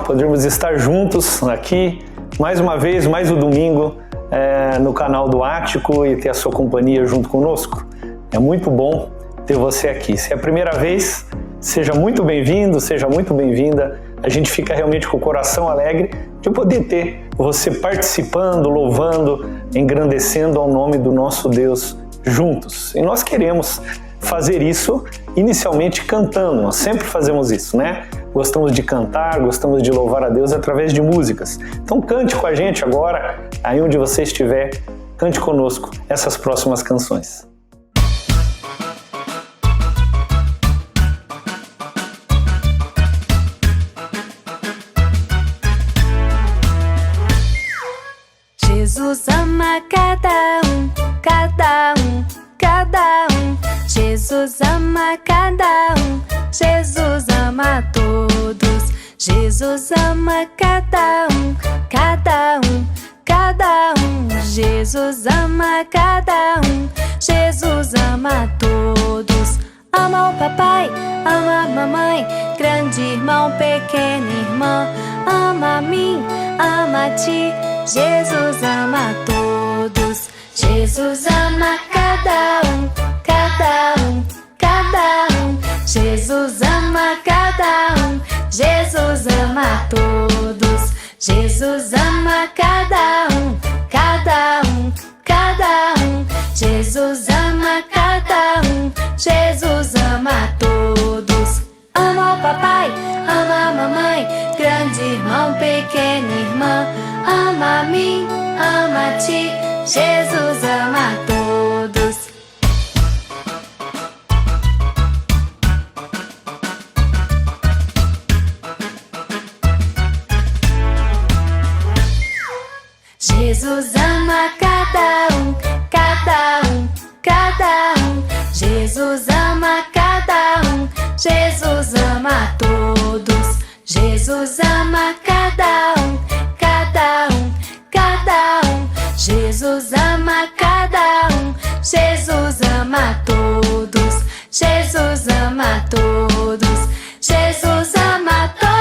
podermos estar juntos aqui, mais uma vez, mais um domingo no canal do Ático e ter a sua companhia junto conosco. É muito bom ter você aqui. Se é a primeira vez, seja muito bem-vindo, seja muito bem-vinda. A gente fica realmente com o coração alegre de poder ter você participando, louvando, engrandecendo ao nome do nosso Deus juntos. E nós queremos fazer isso inicialmente cantando, nós sempre fazemos isso, né? Gostamos de cantar, gostamos de louvar a Deus através de músicas. Então cante com a gente agora, aí onde você estiver, cante conosco essas próximas canções. Jesus ama cada um, cada um, cada um. Jesus ama cada um, Jesus ama todos. Jesus ama cada um, cada um, cada um. Jesus ama cada um, Jesus ama todos. Ama o papai, ama a mamãe, grande irmão, pequena irmã. Ama a mim, ama a ti, Jesus ama todos. Jesus ama cada um, cada um, cada um. Jesus ama cada um, Jesus ama todos. Jesus ama cada um, cada um, cada um. Jesus ama cada um, Jesus ama todos. Ama o papai, ama a mamãe, grande irmão, pequena irmã. Ama a mim, ama a ti, Jesus ama todos. Jesus ama cada um, cada um, cada um. Jesus ama cada um, Jesus ama todos. Jesus ama cada um, cada um, cada um. Jesus ama cada um, Jesus ama todos. Jesus ama todos. Jesus ama todos.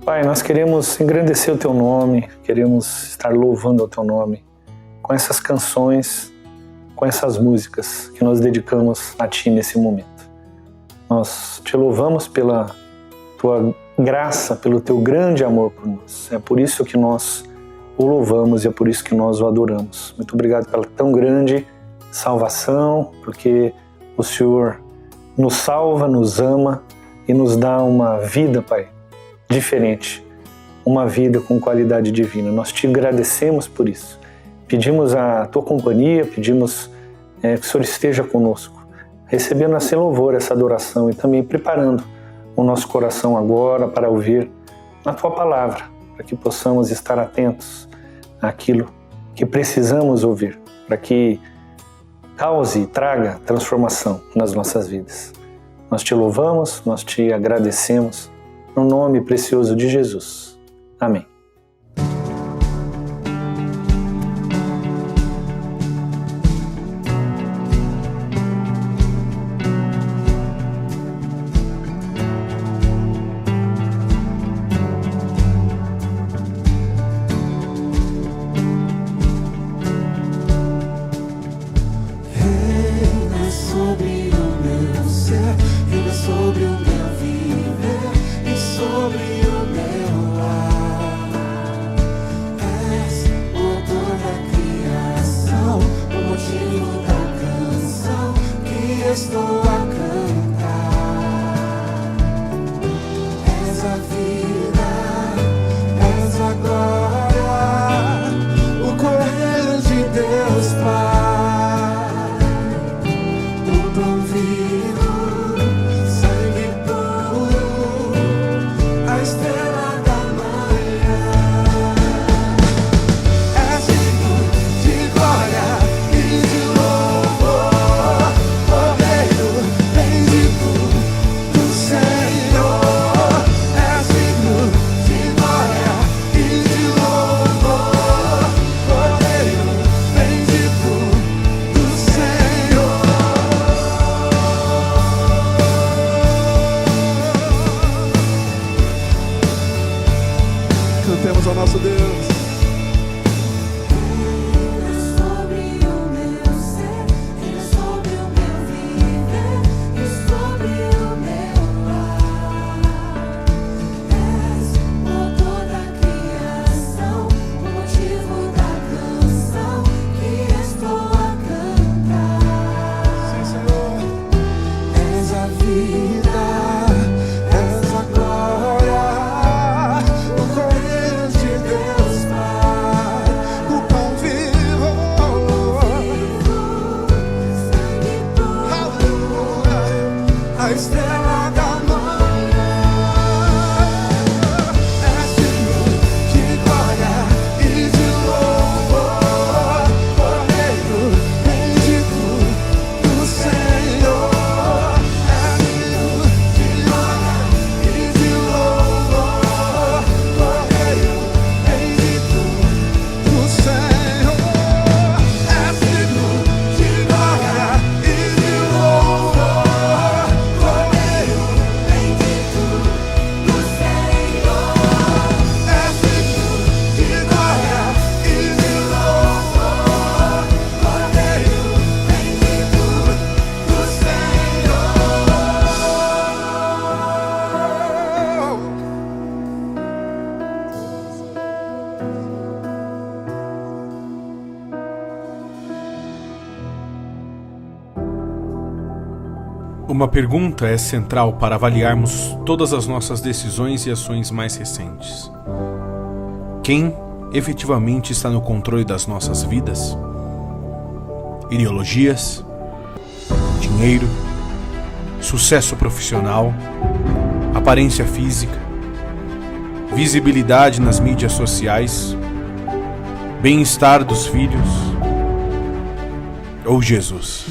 Pai, nós queremos engrandecer o Teu nome, queremos estar louvando o Teu nome com essas canções, com essas músicas que nós dedicamos a Ti nesse momento. Nós Te louvamos pela Tua graça, pelo Teu grande amor por nós. É por isso que nós o louvamos e é por isso que nós o adoramos. Muito obrigado pela tão grande salvação, porque o Senhor nos salva, nos ama e nos dá uma vida, Pai, diferente, uma vida com qualidade divina. Nós te agradecemos por isso. Pedimos a tua companhia, pedimos que o Senhor esteja conosco, recebendo esse louvor, essa adoração e também preparando o nosso coração agora para ouvir a tua palavra, para que possamos estar atentos àquilo que precisamos ouvir, para que cause e traga transformação nas nossas vidas. Nós te louvamos, nós te agradecemos, no nome precioso de Jesus. Amém. Reina sobre o meu ser, reina sobre o meu viver e sobre o meu lar. ao nosso Deus. Uma pergunta é central para avaliarmos todas as nossas decisões e ações mais recentes. Quem efetivamente está no controle das nossas vidas? Ideologias, dinheiro, sucesso profissional, aparência física, visibilidade nas mídias sociais, bem-estar dos filhos ou Jesus?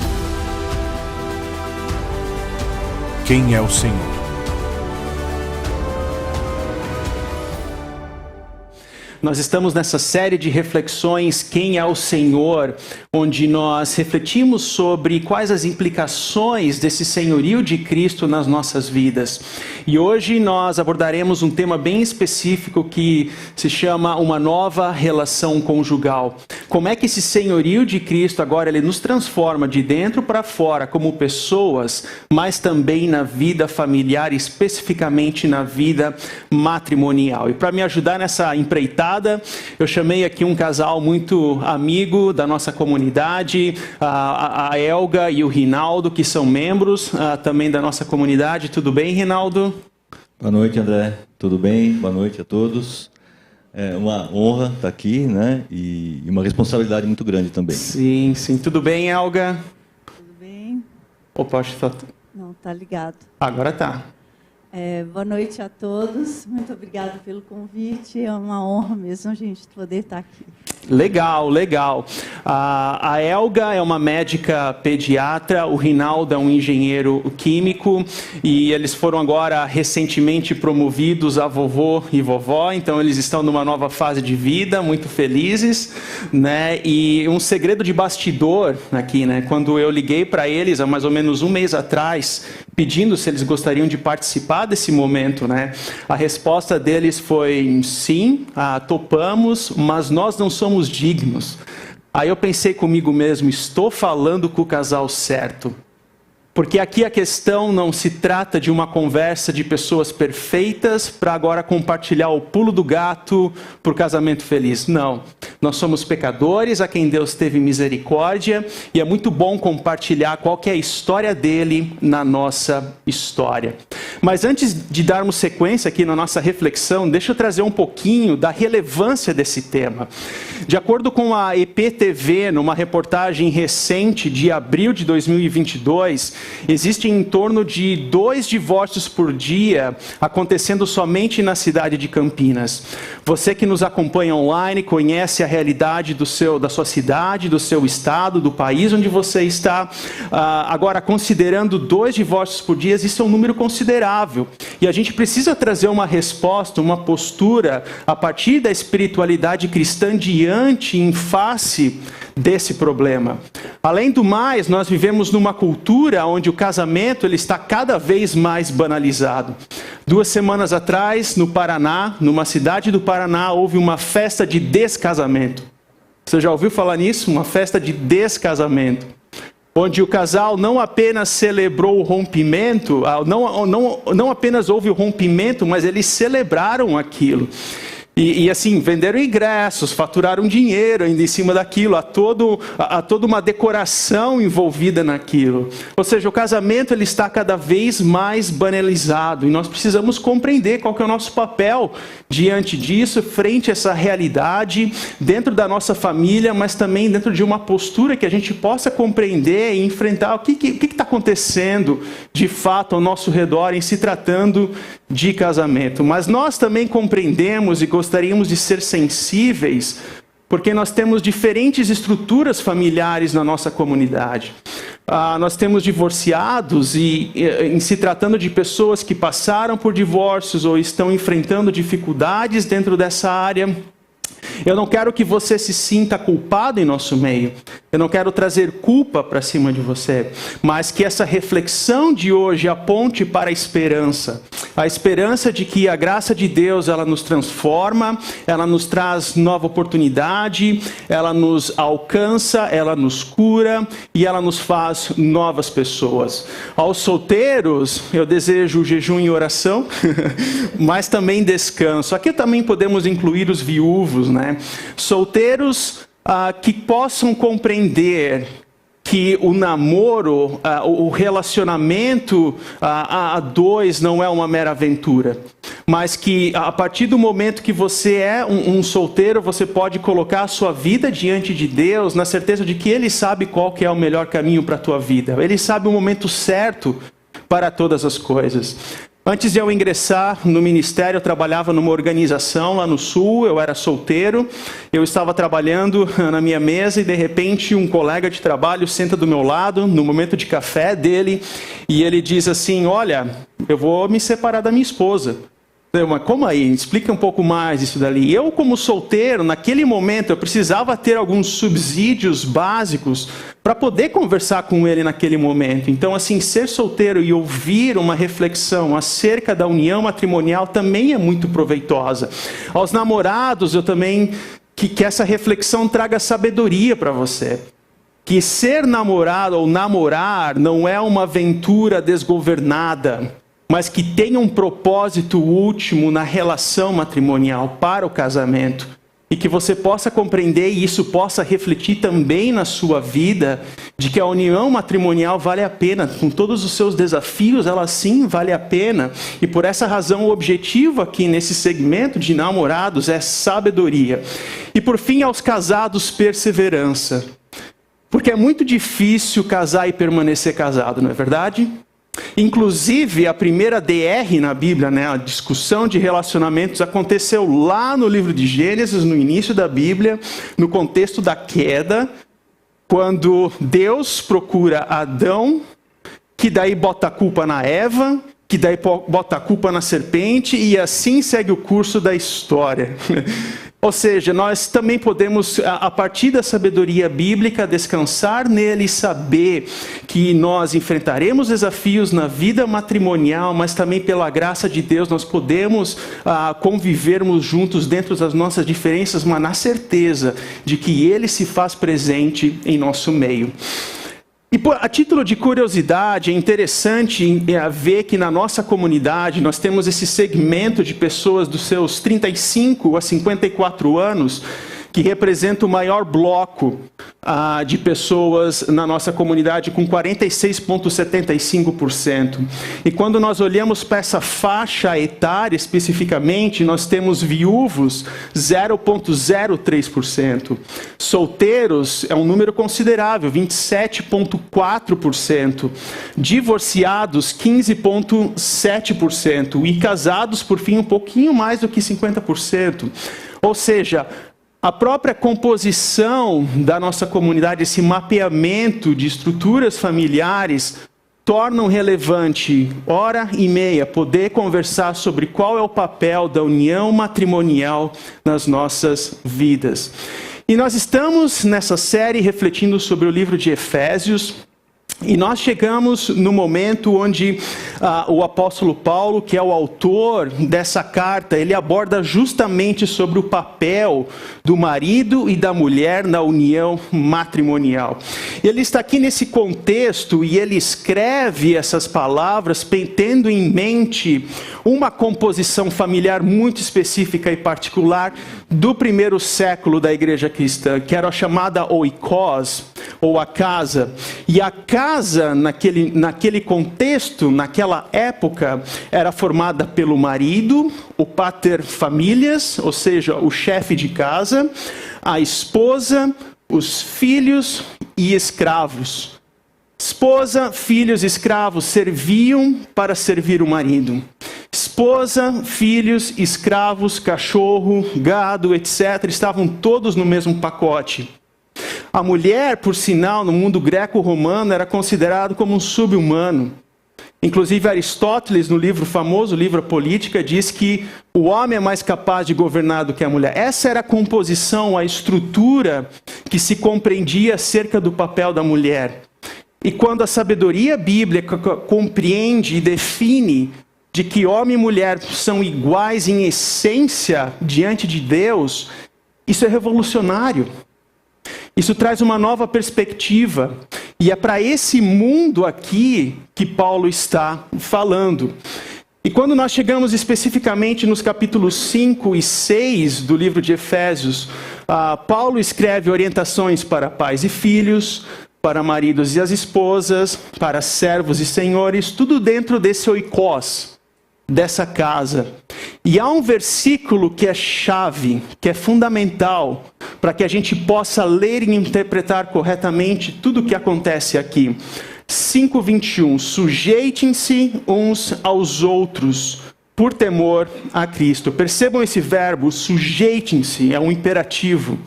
Quem é o Senhor? Nós estamos nessa série de reflexões, Quem é o Senhor?, onde nós refletimos sobre quais as implicações desse senhorio de Cristo nas nossas vidas. E hoje nós abordaremos um tema bem específico que se chama uma nova relação conjugal. Como é que esse senhorio de Cristo agora ele nos transforma de dentro para fora como pessoas, mas também na vida familiar, especificamente na vida matrimonial. E para me ajudar nessa empreitada, eu chamei aqui um casal muito amigo da nossa comunidade, a Elga e o Rinaldo, que são membros também da nossa comunidade. Tudo bem, Rinaldo? Boa noite, André. Tudo bem? Boa noite a todos. É uma honra estar aqui, né? E uma responsabilidade muito grande também. Sim, sim. Tudo bem, Elga? Tudo bem? Opa, acho que tá... Não, tá ligado. Agora tá. Boa noite a todos. Muito obrigada pelo convite. É uma honra mesmo a gente poder estar aqui. Legal, legal. A Elga é uma médica pediatra, o Rinaldo é um engenheiro químico e eles foram agora recentemente promovidos a vovô e vovó, então eles estão numa nova fase de vida, muito felizes, né? E um segredo de bastidor aqui, né? Quando eu liguei para eles há mais ou menos um mês atrás, pedindo se eles gostariam de participar desse momento, né? A resposta deles foi sim, topamos, mas nós não somos dignos. Aí eu pensei comigo mesmo, estou falando com o casal certo. Porque aqui a questão não se trata de uma conversa de pessoas perfeitas para agora compartilhar o pulo do gato para o casamento feliz. Não. Nós somos pecadores a quem Deus teve misericórdia e é muito bom compartilhar qual que é a história dele na nossa história. Mas antes de darmos sequência aqui na nossa reflexão, deixa eu trazer um pouquinho da relevância desse tema. De acordo com a EPTV, numa reportagem recente de abril de 2022, existem em torno de 2 divórcios por dia acontecendo somente na cidade de Campinas. Você que nos acompanha online conhece a realidade da sua cidade, do seu estado, do país onde você está. Agora, considerando 2 divórcios por dia, isso é um número considerável. E a gente precisa trazer uma resposta, uma postura a partir da espiritualidade cristã diante, em face desse problema. Além do mais, nós vivemos numa cultura onde o casamento ele está cada vez mais banalizado. 2 semanas atrás, no Paraná, numa cidade do Paraná, houve uma festa de descasamento. Você já ouviu falar nisso? Uma festa de descasamento. Onde o casal não apenas celebrou o rompimento, não apenas houve o rompimento, mas eles celebraram aquilo. E assim, venderam ingressos, faturaram dinheiro ainda em cima daquilo, há toda uma decoração envolvida naquilo. Ou seja, o casamento ele está cada vez mais banalizado e nós precisamos compreender qual que é o nosso papel diante disso, frente a essa realidade, dentro da nossa família, mas também dentro de uma postura que a gente possa compreender e enfrentar o que está acontecendo de fato ao nosso redor em se tratando de casamento. Mas nós também compreendemos e gostaríamos de ser sensíveis, porque nós temos diferentes estruturas familiares na nossa comunidade. Nós temos divorciados e em se tratando de pessoas que passaram por divórcios ou estão enfrentando dificuldades dentro dessa área. Eu não quero que você se sinta culpado em nosso meio. Eu não quero trazer culpa para cima de você. Mas que essa reflexão de hoje aponte para a esperança. A esperança de que a graça de Deus, ela nos transforma, ela nos traz nova oportunidade, ela nos alcança, ela nos cura e ela nos faz novas pessoas. Aos solteiros, eu desejo jejum e oração, mas também descanso. Aqui também podemos incluir os viúvos, né? Solteiros que possam compreender que o namoro, o relacionamento a dois não é uma mera aventura, mas que a partir do momento que você é um solteiro, você pode colocar a sua vida diante de Deus, na certeza de que Ele sabe qual que é o melhor caminho para a tua vida. Ele sabe o momento certo para todas as coisas. Antes de eu ingressar no ministério, eu trabalhava numa organização lá no Sul, eu era solteiro, eu estava trabalhando na minha mesa e de repente um colega de trabalho senta do meu lado, no momento de café dele, e ele diz assim, olha, eu vou me separar da minha esposa. Mas como aí? Explica um pouco mais isso dali. Eu, como solteiro, naquele momento, eu precisava ter alguns subsídios básicos para poder conversar com ele naquele momento. Então, assim, ser solteiro e ouvir uma reflexão acerca da união matrimonial também é muito proveitosa. Aos namorados, eu também... Que essa reflexão traga sabedoria para você. Que ser namorado ou namorar não é uma aventura desgovernada, mas que tenha um propósito último na relação matrimonial para o casamento. E que você possa compreender e isso possa refletir também na sua vida, de que a união matrimonial vale a pena, com todos os seus desafios, ela sim vale a pena. E por essa razão o objetivo aqui nesse segmento de namorados é sabedoria. E por fim, aos casados, perseverança. Porque é muito difícil casar e permanecer casado, não é verdade? Inclusive, a primeira DR na Bíblia, né, a discussão de relacionamentos, aconteceu lá no livro de Gênesis, no início da Bíblia, no contexto da queda, quando Deus procura Adão, que daí bota a culpa na Eva, que daí bota a culpa na serpente, e assim segue o curso da história. Ou seja, nós também podemos, a partir da sabedoria bíblica, descansar nele e saber que nós enfrentaremos desafios na vida matrimonial, mas também pela graça de Deus nós podemos convivermos juntos dentro das nossas diferenças, mas na certeza de que Ele se faz presente em nosso meio. E a título de curiosidade, é interessante ver que na nossa comunidade nós temos esse segmento de pessoas dos seus 35 a 54 anos, que representa o maior bloco de pessoas na nossa comunidade, com 46,75%. E quando nós olhamos para essa faixa etária especificamente, nós temos viúvos, 0,03%. Solteiros é um número considerável, 27,4%. Divorciados, 15,7%. E casados, por fim, um pouquinho mais do que 50%. Ou seja, a própria composição da nossa comunidade, esse mapeamento de estruturas familiares, tornam relevante, hora e meia, poder conversar sobre qual é o papel da união matrimonial nas nossas vidas. E nós estamos nessa série refletindo sobre o livro de Efésios. E nós chegamos no momento onde o apóstolo Paulo, que é o autor dessa carta, ele aborda justamente sobre o papel do marido e da mulher na união matrimonial. Ele está aqui nesse contexto e ele escreve essas palavras tendo em mente uma composição familiar muito específica e particular do primeiro século da igreja cristã, que era a chamada oikos, ou a casa. E a casa, naquele contexto, naquela época, era formada pelo marido, o pater familias, ou seja, o chefe de casa, a esposa, os filhos e escravos. Esposa, filhos e escravos serviam para servir o marido. Esposa, filhos, escravos, cachorro, gado, etc., estavam todos no mesmo pacote. A mulher, por sinal, no mundo greco-romano, era considerada como um sub-humano. Inclusive Aristóteles, no livro famoso, o livro Política, diz que o homem é mais capaz de governar do que a mulher. Essa era a composição, a estrutura que se compreendia acerca do papel da mulher. E quando a sabedoria bíblica compreende e define de que homem e mulher são iguais em essência diante de Deus, isso é revolucionário. Isso traz uma nova perspectiva. E é para esse mundo aqui que Paulo está falando. E quando nós chegamos especificamente nos capítulos 5 e 6 do livro de Efésios, Paulo escreve orientações para pais e filhos, para maridos e as esposas, para servos e senhores, tudo dentro desse oikos, dessa casa. E há um versículo que é chave, que é fundamental, para que a gente possa ler e interpretar corretamente tudo o que acontece aqui. 5:21, sujeitem-se uns aos outros, por temor a Cristo. Percebam esse verbo, sujeitem-se, é um imperativo.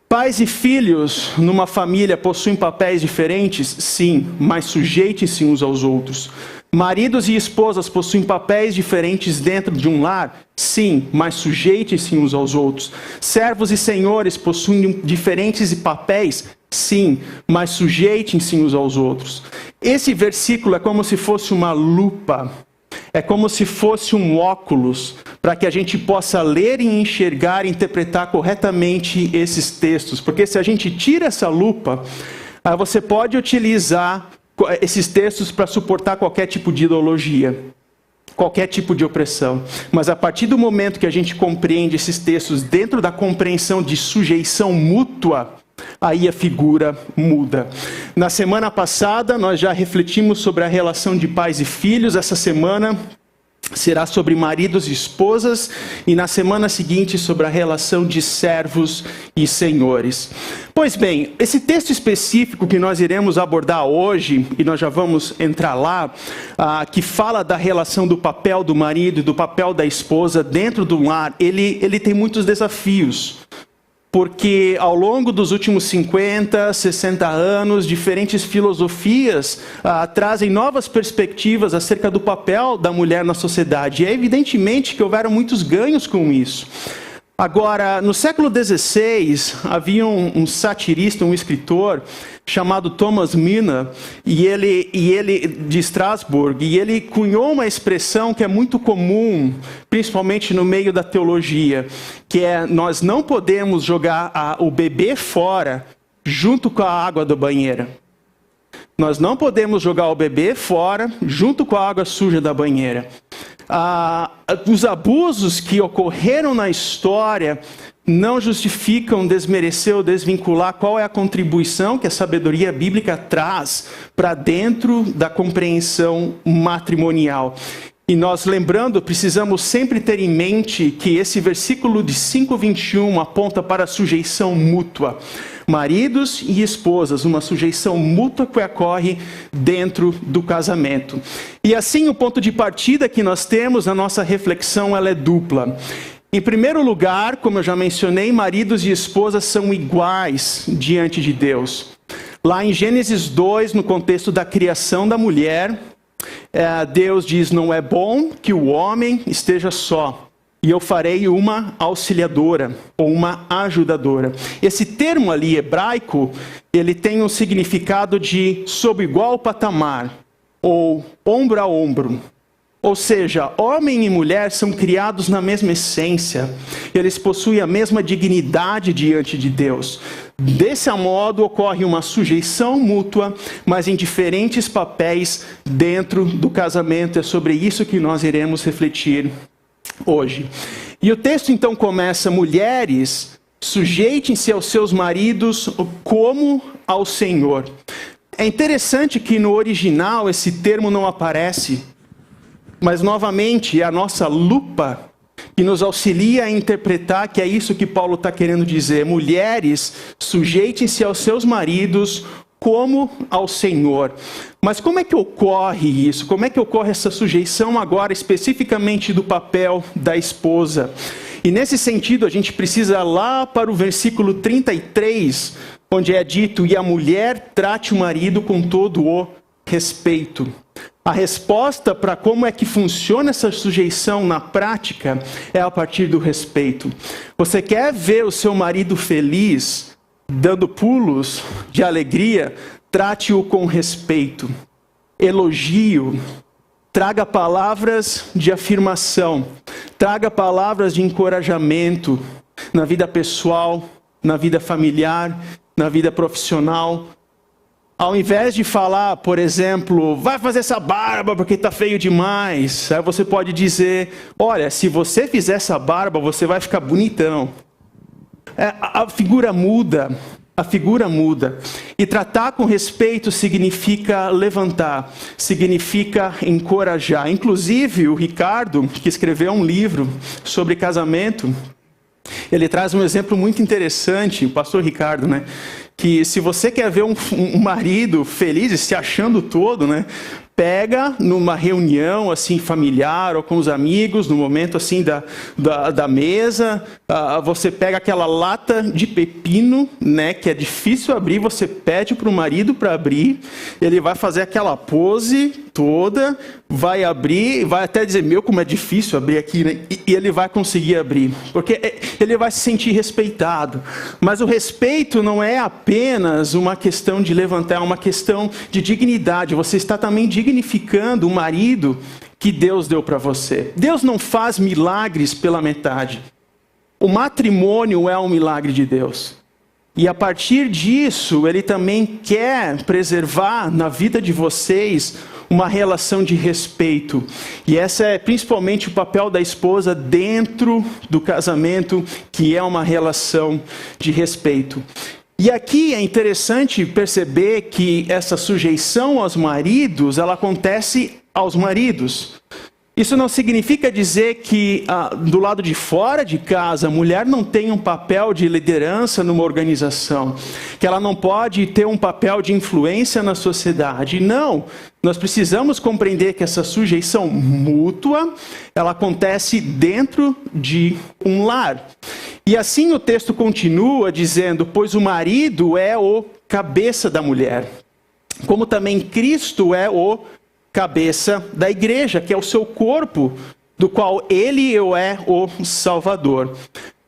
Pais e filhos numa família possuem papéis diferentes? Sim, mas sujeitem-se uns aos outros. Maridos e esposas possuem papéis diferentes dentro de um lar? Sim, mas sujeitem-se uns aos outros. Servos e senhores possuem diferentes papéis? Sim, mas sujeitem-se uns aos outros. Esse versículo é como se fosse uma lupa. É como se fosse um óculos para que a gente possa ler e enxergar e interpretar corretamente esses textos. Porque se a gente tira essa lupa, você pode utilizar esses textos para suportar qualquer tipo de ideologia, qualquer tipo de opressão. Mas a partir do momento que a gente compreende esses textos dentro da compreensão de sujeição mútua, aí a figura muda. Na semana passada, nós já refletimos sobre a relação de pais e filhos. Essa semana será sobre maridos e esposas, e na semana seguinte sobre a relação de servos e senhores. Pois bem, esse texto específico que nós iremos abordar hoje, e nós já vamos entrar lá, que fala da relação do papel do marido e do papel da esposa dentro do lar, ele tem muitos desafios. Porque ao longo dos últimos 50, 60 anos, diferentes filosofias trazem novas perspectivas acerca do papel da mulher na sociedade. E é evidentemente que houveram muitos ganhos com isso. Agora, no século XVI, havia um satirista, um escritor, chamado Thomas Miner, e ele de Estrasburgo, e ele cunhou uma expressão que é muito comum, principalmente no meio da teologia, que é: nós não podemos jogar o bebê fora junto com a água da banheira. Nós não podemos jogar o bebê fora junto com a água suja da banheira. Os abusos que ocorreram na história não justificam desmerecer ou desvincular qual é a contribuição que a sabedoria bíblica traz para dentro da compreensão matrimonial. E nós, lembrando, precisamos sempre ter em mente que esse versículo de 5:21 aponta para a sujeição mútua. Maridos e esposas, uma sujeição mútua que ocorre dentro do casamento. E assim, o ponto de partida que nós temos na nossa reflexão, ela é dupla. Em primeiro lugar, como eu já mencionei, maridos e esposas são iguais diante de Deus. Lá em Gênesis 2, no contexto da criação da mulher, Deus diz: não é bom que o homem esteja só. e eu farei uma auxiliadora ou uma ajudadora. Esse termo ali hebraico, ele tem um significado de sob igual patamar ou ombro a ombro. Ou seja, homem e mulher são criados na mesma essência. Eles possuem a mesma dignidade diante de Deus. Desse modo, ocorre uma sujeição mútua, mas em diferentes papéis dentro do casamento. É sobre isso que nós iremos refletir hoje. E o texto então começa: mulheres, sujeitem-se aos seus maridos como ao Senhor. É interessante que no original esse termo não aparece, mas novamente é a nossa lupa que nos auxilia a interpretar que é isso que Paulo está querendo dizer. Mulheres, sujeitem-se aos seus maridos como ao Senhor. Mas como é que ocorre isso? Como é que ocorre essa sujeição agora especificamente do papel da esposa? E nesse sentido a gente precisa ir lá para o versículo 33, onde é dito: e a mulher trate o marido com todo o respeito. A resposta para como é que funciona essa sujeição na prática é a partir do respeito. Você quer ver o seu marido feliz, dando pulos de alegria? Trate-o com respeito, elogio, traga palavras de afirmação, traga palavras de encorajamento na vida pessoal, na vida familiar, na vida profissional. Ao invés de falar, por exemplo, vai fazer essa barba porque está feio demais, aí você pode dizer: olha, se você fizer essa barba, você vai ficar bonitão. A figura muda, a figura muda. E tratar com respeito significa levantar, significa encorajar. Inclusive, o Ricardo, que escreveu um livro sobre casamento, ele traz um exemplo muito interessante, o pastor Ricardo, né? Que se você quer ver um marido feliz, se achando todo, né? Pega numa reunião assim familiar ou com os amigos, no momento assim da mesa, você pega aquela lata de pepino, né, que é difícil abrir, você pede para o marido para abrir, ele vai fazer aquela pose toda, vai abrir, vai até dizer: meu, como é difícil abrir aqui, né? E ele vai conseguir abrir, porque ele vai se sentir respeitado. Mas o respeito não é apenas uma questão de levantar, é uma questão de dignidade. Você está também dignificando o marido que Deus deu para você. Deus não faz milagres pela metade. O matrimônio é um milagre de Deus. E a partir disso, Ele também quer preservar na vida de vocês uma relação de respeito. E esse é principalmente o papel da esposa dentro do casamento, que é uma relação de respeito. E aqui é interessante perceber que essa sujeição aos maridos, ela acontece aos maridos. Isso não significa dizer que do lado de fora de casa, a mulher não tem um papel de liderança numa organização, que ela não pode ter um papel de influência na sociedade. Não, nós precisamos compreender que essa sujeição mútua, ela acontece dentro de um lar. E assim o texto continua dizendo: pois o marido é o cabeça da mulher, como também Cristo é o cabeça da igreja, que é o seu corpo, do qual ele é o Salvador.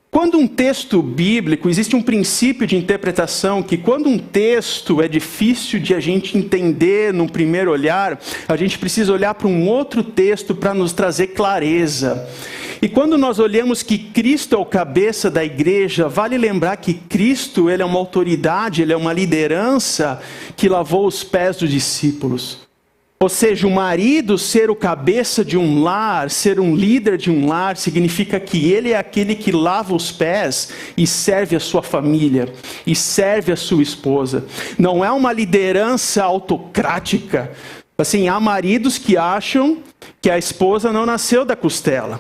Quando um texto bíblico, existe um princípio de interpretação que quando um texto é difícil de a gente entender num primeiro olhar, a gente precisa olhar para um outro texto para nos trazer clareza. E quando nós olhamos que Cristo é o cabeça da igreja, vale lembrar que Cristo, ele é uma autoridade, ele é uma liderança que lavou os pés dos discípulos. Ou seja, o marido ser o cabeça de um lar, ser um líder de um lar, significa que ele é aquele que lava os pés e serve a sua família, e serve a sua esposa. Não é uma liderança autocrática. Assim, há maridos que acham que a esposa não nasceu da costela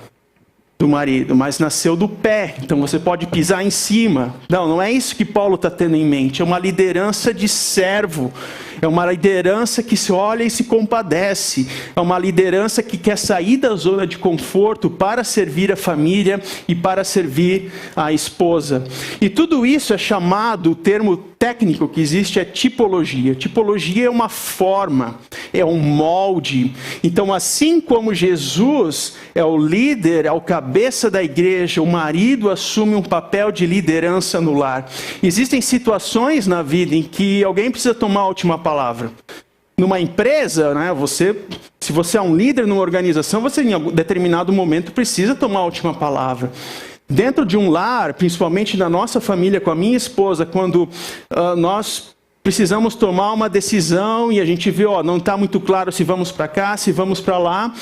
do marido, mas nasceu do pé, então você pode pisar em cima. Não é isso que Paulo está tendo em mente. É uma liderança de servo, É uma liderança que se olha e se compadece. É uma liderança que quer sair da zona de conforto para servir a família e para servir a esposa. E tudo isso é chamado, o termo técnico que existe é tipologia. Tipologia é uma forma, é um molde. Então, assim como Jesus é o líder, é o cabeça da igreja, o marido assume um papel de liderança no lar. Existem situações na vida em que alguém precisa tomar a última palavra. Numa empresa, né, se você é um líder numa organização, você em algum determinado momento precisa tomar a última palavra. Dentro de um lar, principalmente na nossa família, com a minha esposa, quando nós precisamos tomar uma decisão e a gente vê, não está muito claro se vamos para cá, se vamos para lá,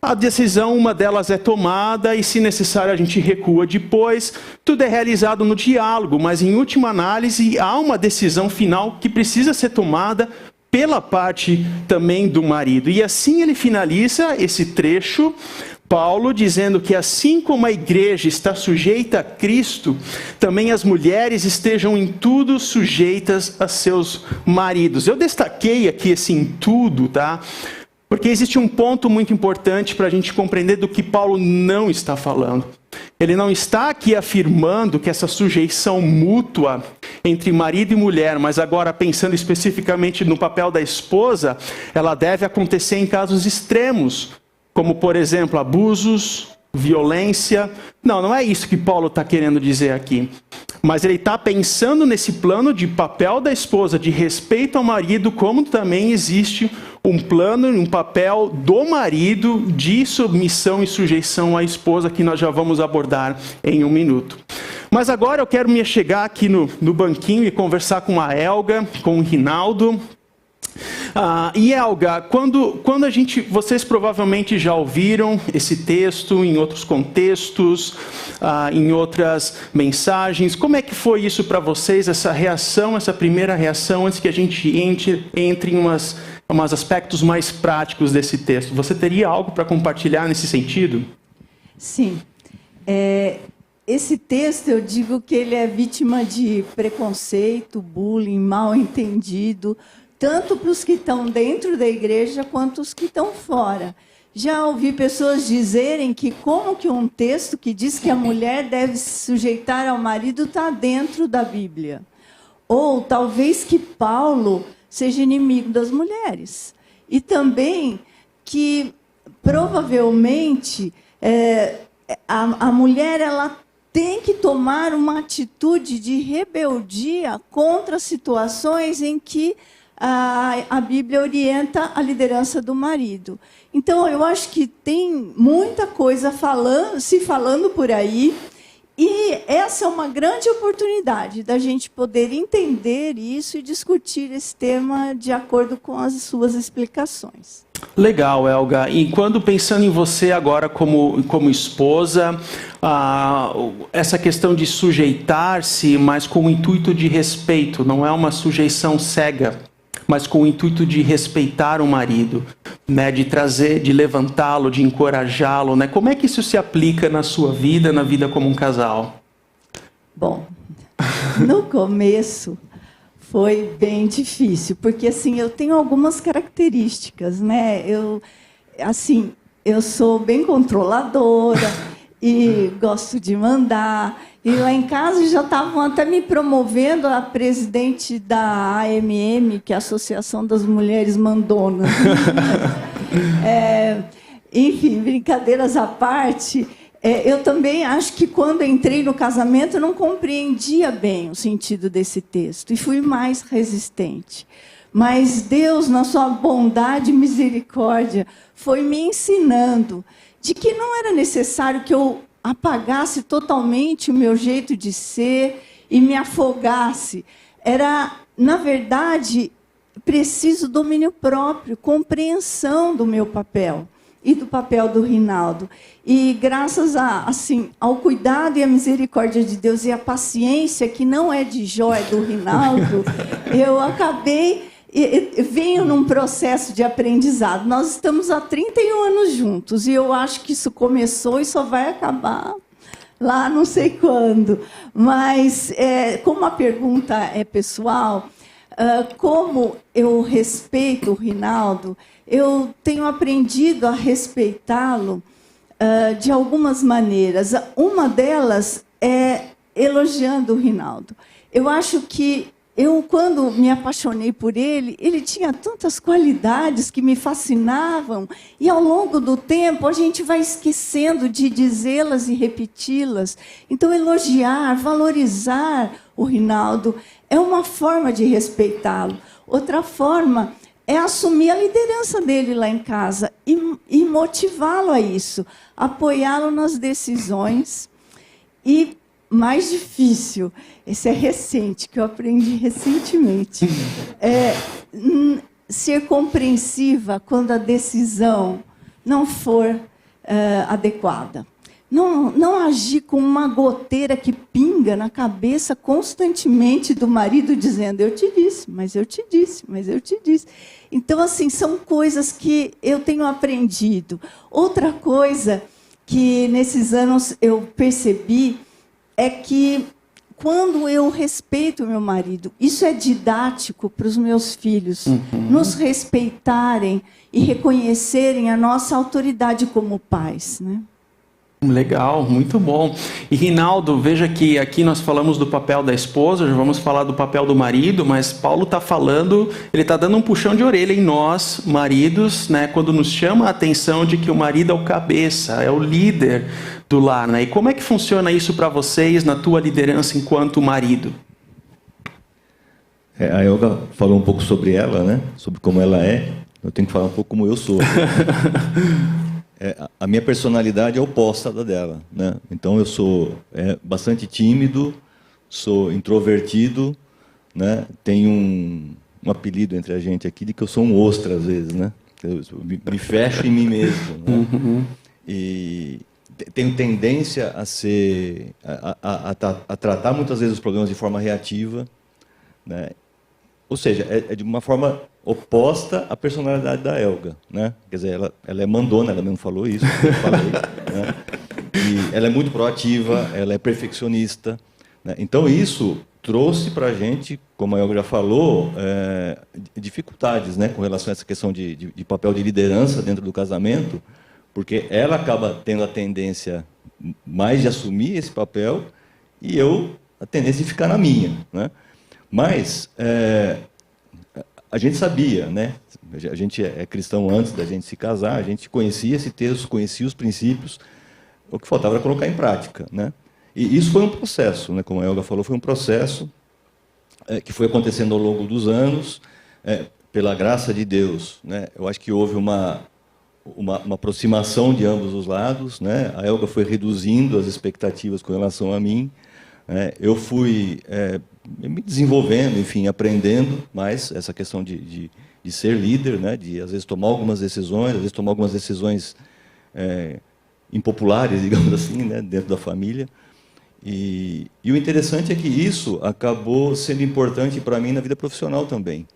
a decisão, uma delas é tomada e, se necessário, a gente recua depois. Tudo é realizado no diálogo, mas, em última análise, há uma decisão final que precisa ser tomada pela parte também do marido. E assim ele finaliza esse trecho, Paulo, dizendo que assim como a igreja está sujeita a Cristo, também as mulheres estejam em tudo sujeitas a seus maridos. Eu destaquei aqui esse em tudo, tá? Porque existe um ponto muito importante para a gente compreender do que Paulo não está falando. Ele não está aqui afirmando que essa sujeição mútua entre marido e mulher, mas agora pensando especificamente no papel da esposa, ela deve acontecer em casos extremos, como, por exemplo, abusos, violência. Não é isso que Paulo está querendo dizer aqui. Mas ele está pensando nesse plano de papel da esposa, de respeito ao marido, como também existe um plano, um papel do marido de submissão e sujeição à esposa, que nós já vamos abordar em um minuto. Mas agora eu quero me chegar aqui no banquinho e conversar com a Elga, com o Rinaldo. E Elga, quando vocês provavelmente já ouviram esse texto em outros contextos, em outras mensagens, como é que foi isso para vocês, essa reação, essa primeira reação, antes que a gente entre em umas aspectos mais práticos desse texto? Você teria algo para compartilhar nesse sentido? Sim. Esse texto, eu digo que ele é vítima de preconceito, bullying, mal entendido, tanto para os que estão dentro da igreja quanto os que estão fora. Já ouvi pessoas dizerem que como que um texto que diz que a mulher deve se sujeitar ao marido está dentro da Bíblia. Ou talvez que Paulo seja inimigo das mulheres. E também que provavelmente a mulher ela tem que tomar uma atitude de rebeldia contra situações em que a Bíblia orienta a liderança do marido. Então, eu acho que tem muita coisa se falando por aí, e essa é uma grande oportunidade da gente poder entender isso e discutir esse tema de acordo com as suas explicações. Legal, Elga. E quando pensando em você agora como esposa, essa questão de sujeitar-se, mas com o intuito de respeito, não é uma sujeição cega, mas com o intuito de respeitar o marido, né, de levantá-lo, de encorajá-lo, né? Como é que isso se aplica na sua vida, na vida como um casal? Bom, no começo foi bem difícil, porque assim, eu tenho algumas características, né? Eu sou bem controladora e gosto de mandar. E lá em casa já estavam até me promovendo a presidente da AMM, que é a Associação das Mulheres Mandonas. Enfim, brincadeiras à parte, eu também acho que quando entrei no casamento eu não compreendia bem o sentido desse texto e fui mais resistente. Mas Deus, na sua bondade e misericórdia, foi me ensinando de que não era necessário que eu apagasse totalmente o meu jeito de ser e me afogasse. Era, na verdade, preciso domínio próprio, compreensão do meu papel e do papel do Rinaldo. E graças ao cuidado e à misericórdia de Deus e à paciência, que não é de Jó, é do Rinaldo, eu acabei... venho num processo de aprendizado. Nós estamos há 31 anos juntos e eu acho que isso começou e só vai acabar lá não sei quando. Mas, como a pergunta é pessoal, como eu respeito o Rinaldo, eu tenho aprendido a respeitá-lo de algumas maneiras. Uma delas é elogiando o Rinaldo. Eu acho que quando me apaixonei por ele, ele tinha tantas qualidades que me fascinavam, e ao longo do tempo a gente vai esquecendo de dizê-las e repeti-las. Então, elogiar, valorizar o Rinaldo é uma forma de respeitá-lo. Outra forma é assumir a liderança dele lá em casa e motivá-lo a isso, apoiá-lo nas decisões. E mais difícil, esse é recente, que eu aprendi recentemente, ser compreensiva quando a decisão não for adequada. Não agir com uma goteira que pinga na cabeça constantemente do marido, dizendo: eu te disse, mas eu te disse, mas eu te disse. Então, assim, são coisas que eu tenho aprendido. Outra coisa que nesses anos eu percebi é que, quando eu respeito o meu marido, isso é didático para os meus filhos, nos respeitarem e reconhecerem a nossa autoridade como pais, né? Legal, muito bom. E Rinaldo, veja que aqui nós falamos do papel da esposa, já vamos falar do papel do marido, mas Paulo está falando, ele está dando um puxão de orelha em nós, maridos, né, quando nos chama a atenção de que o marido é o cabeça, é o líder do lar, né? E como é que funciona isso para vocês na tua liderança enquanto marido? A Elga falou um pouco sobre ela, né? Sobre como ela é. Eu tenho que falar um pouco como eu sou. A minha personalidade é oposta da dela, né? Então eu sou bastante tímido, sou introvertido, né? Tenho um apelido entre a gente aqui de que eu sou um ostra às vezes, né? Eu me fecho em mim mesmo, né? E tenho tendência a tratar muitas vezes os problemas de forma reativa, né? Ou seja, é de uma forma oposta à personalidade da Elga, né? Quer dizer, ela é mandona, ela mesmo falou isso, eu falei, né? E ela é muito proativa, ela é perfeccionista, né? Então isso trouxe para a gente, como a Elga já falou, dificuldades, né, com relação a essa questão de papel de liderança dentro do casamento, porque ela acaba tendo a tendência mais de assumir esse papel e eu a tendência de ficar na minha, né? Mas a gente sabia, né? A gente é cristão antes da gente se casar, a gente conhecia esse texto, conhecia os princípios, o que faltava era colocar em prática, né? E isso foi um processo, né? Como a Elga falou, foi um processo que foi acontecendo ao longo dos anos, pela graça de Deus, né? Eu acho que houve uma aproximação de ambos os lados, né? A Elga foi reduzindo as expectativas com relação a mim, eu fui me desenvolvendo, enfim, aprendendo mais essa questão de ser líder, né? De às vezes tomar algumas decisões, às vezes tomar algumas decisões impopulares, digamos assim, né? Dentro da família. E o interessante é que isso acabou sendo importante para mim na vida profissional também,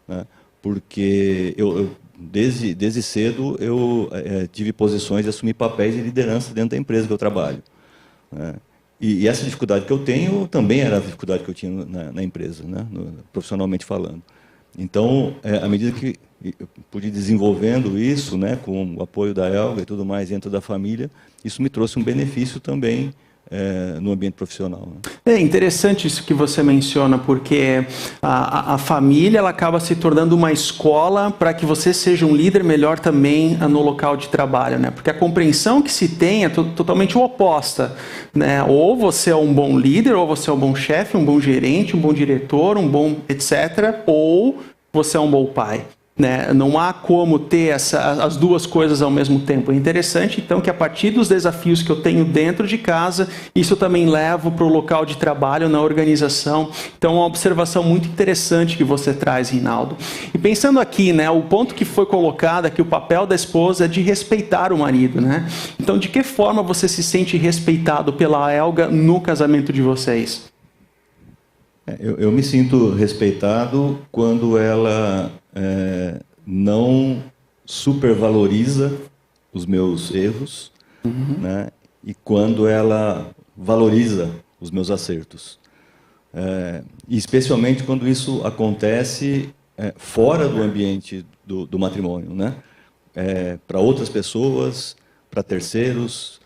né? Porque eu desde cedo eu tive posições de assumir papéis de liderança dentro da empresa que eu trabalho, né? E essa dificuldade que eu tenho também era a dificuldade que eu tinha na empresa, né? Profissionalmente falando. Então, à medida que eu pude desenvolvendo isso, né, com o apoio da Elga e tudo mais dentro da família, isso me trouxe um benefício também no ambiente profissional, né? É interessante isso que você menciona, porque a família ela acaba se tornando uma escola para que você seja um líder melhor também no local de trabalho, né? Porque a compreensão que se tem é totalmente oposta, né? Ou você é um bom líder, ou você é um bom chefe, um bom gerente, um bom diretor, um bom etc., ou você é um bom pai, né? Não há como ter as duas coisas ao mesmo tempo. É interessante, então, que a partir dos desafios que eu tenho dentro de casa, isso eu também levo para o local de trabalho, na organização. Então, é uma observação muito interessante que você traz, Rinaldo. E pensando aqui, né, o ponto que foi colocado aqui, o papel da esposa é de respeitar o marido, né? Então, de que forma você se sente respeitado pela Elga no casamento de vocês? Eu me sinto respeitado quando ela não supervaloriza os meus erros, né? E quando ela valoriza os meus acertos. E especialmente quando isso acontece fora do ambiente do matrimônio, né? Para outras pessoas, para terceiros,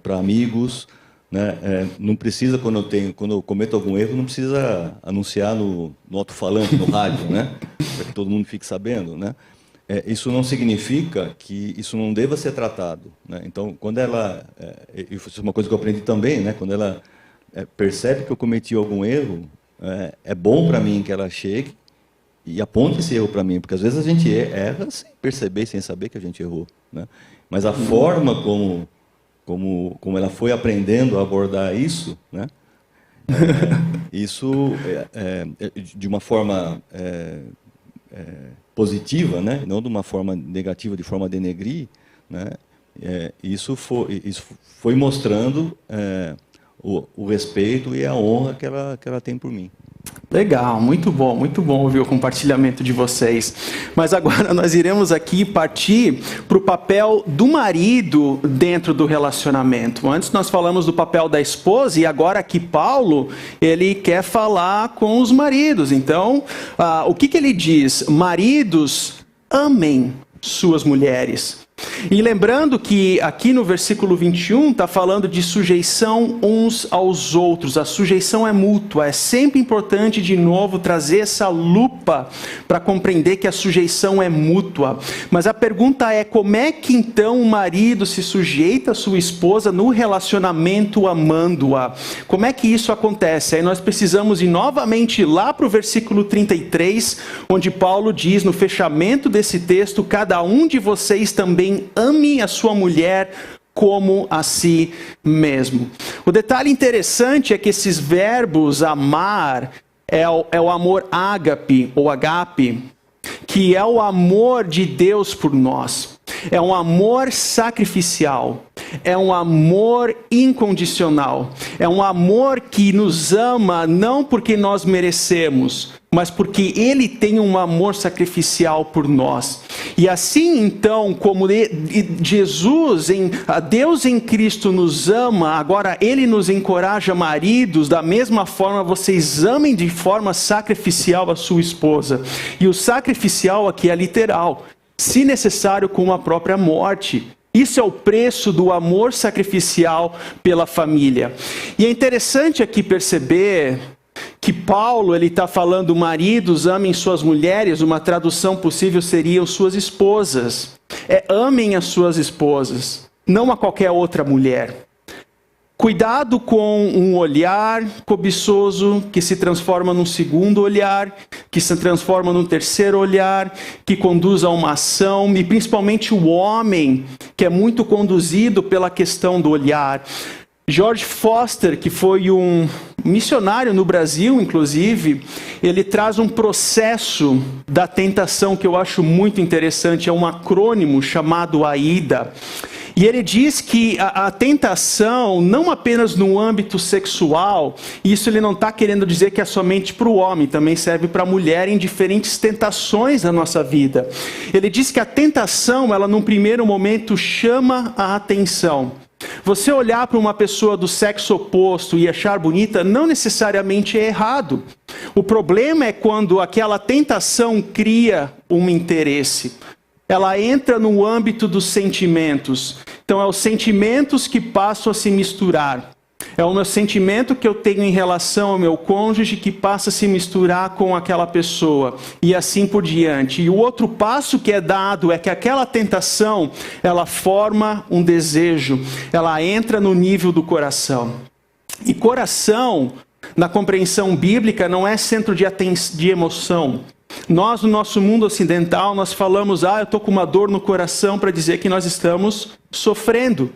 para amigos, né? Não precisa, quando eu cometo algum erro, não precisa anunciar no alto-falante, no rádio, né? Para que todo mundo fique sabendo, né? Isso não significa que isso não deva ser tratado, né? Então, quando ela... isso é uma coisa que eu aprendi também, né? Quando ela percebe que eu cometi algum erro, é bom para mim que ela chegue e aponte esse erro para mim, porque às vezes a gente erra sem perceber, sem saber que a gente errou, né? Mas a forma como ela foi aprendendo a abordar isso, né? Isso de uma forma positiva, né? Não de uma forma negativa, de forma a denegrir, né? Isso foi mostrando o respeito e a honra que ela tem por mim. Legal, muito bom ouvir o compartilhamento de vocês. Mas agora nós iremos aqui partir para o papel do marido dentro do relacionamento. Antes nós falamos do papel da esposa e agora aqui Paulo, ele quer falar com os maridos. Então, o que ele diz? Maridos, amem suas mulheres. E lembrando que aqui no versículo 21 está falando de sujeição uns aos outros. A sujeição é mútua. É sempre importante, de novo, trazer essa lupa para compreender que a sujeição é mútua. Mas a pergunta é, como é que então o marido se sujeita à sua esposa no relacionamento amando-a? Como é que isso acontece? Aí nós precisamos ir novamente lá para o versículo 33, onde Paulo diz no fechamento desse texto, cada um de vocês também ame a sua mulher como a si mesmo. O detalhe interessante é que esses verbos amar é o amor ágape ou agape, que é o amor de Deus por nós. É um amor sacrificial, é um amor incondicional, é um amor que nos ama não porque nós merecemos, mas porque Ele tem um amor sacrificial por nós. E assim então, como Deus em Cristo nos ama, agora Ele nos encoraja, maridos, da mesma forma vocês amem de forma sacrificial a sua esposa. E o sacrificial aqui é literal, se necessário com a própria morte. Isso é o preço do amor sacrificial pela família. E é interessante aqui perceber que Paulo ele está falando, maridos, amem suas mulheres. Uma tradução possível seria suas esposas. Amem as suas esposas, não a qualquer outra mulher. Cuidado com um olhar cobiçoso que se transforma num segundo olhar, que se transforma num terceiro olhar, que conduz a uma ação, e principalmente o homem, que é muito conduzido pela questão do olhar. George Foster, que foi um missionário no Brasil, inclusive, ele traz um processo da tentação que eu acho muito interessante, é um acrônimo chamado AIDA. E ele diz que a tentação, não apenas no âmbito sexual, isso ele não está querendo dizer que é somente para o homem, também serve para a mulher em diferentes tentações da nossa vida. Ele diz que a tentação, ela num primeiro momento chama a atenção. Você olhar para uma pessoa do sexo oposto e achar bonita não necessariamente é errado. O problema é quando aquela tentação cria um interesse. Ela entra no âmbito dos sentimentos. Então, é os sentimentos que passam a se misturar. É o meu sentimento que eu tenho em relação ao meu cônjuge que passa a se misturar com aquela pessoa. E assim por diante. E o outro passo que é dado é que aquela tentação, ela forma um desejo. Ela entra no nível do coração. E coração, na compreensão bíblica, não é centro de emoção. Nós, no nosso mundo ocidental, nós falamos, eu estou com uma dor no coração, para dizer que nós estamos sofrendo.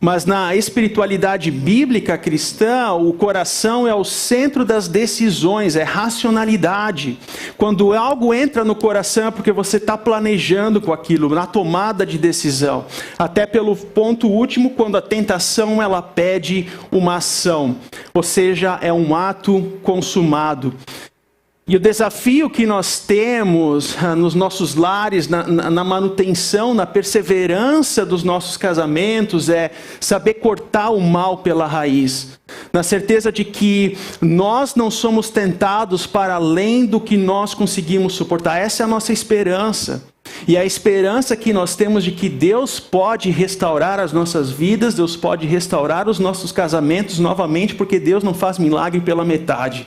Mas na espiritualidade bíblica cristã, o coração é o centro das decisões, é racionalidade. Quando algo entra no coração é porque você está planejando com aquilo, na tomada de decisão. Até pelo ponto último, quando a tentação ela pede uma ação, ou seja, é um ato consumado. E o desafio que nós temos nos nossos lares, na manutenção, na perseverança dos nossos casamentos, é saber cortar o mal pela raiz. Na certeza de que nós não somos tentados para além do que nós conseguimos suportar. Essa é a nossa esperança. E a esperança que nós temos de que Deus pode restaurar as nossas vidas, Deus pode restaurar os nossos casamentos novamente, porque Deus não faz milagre pela metade.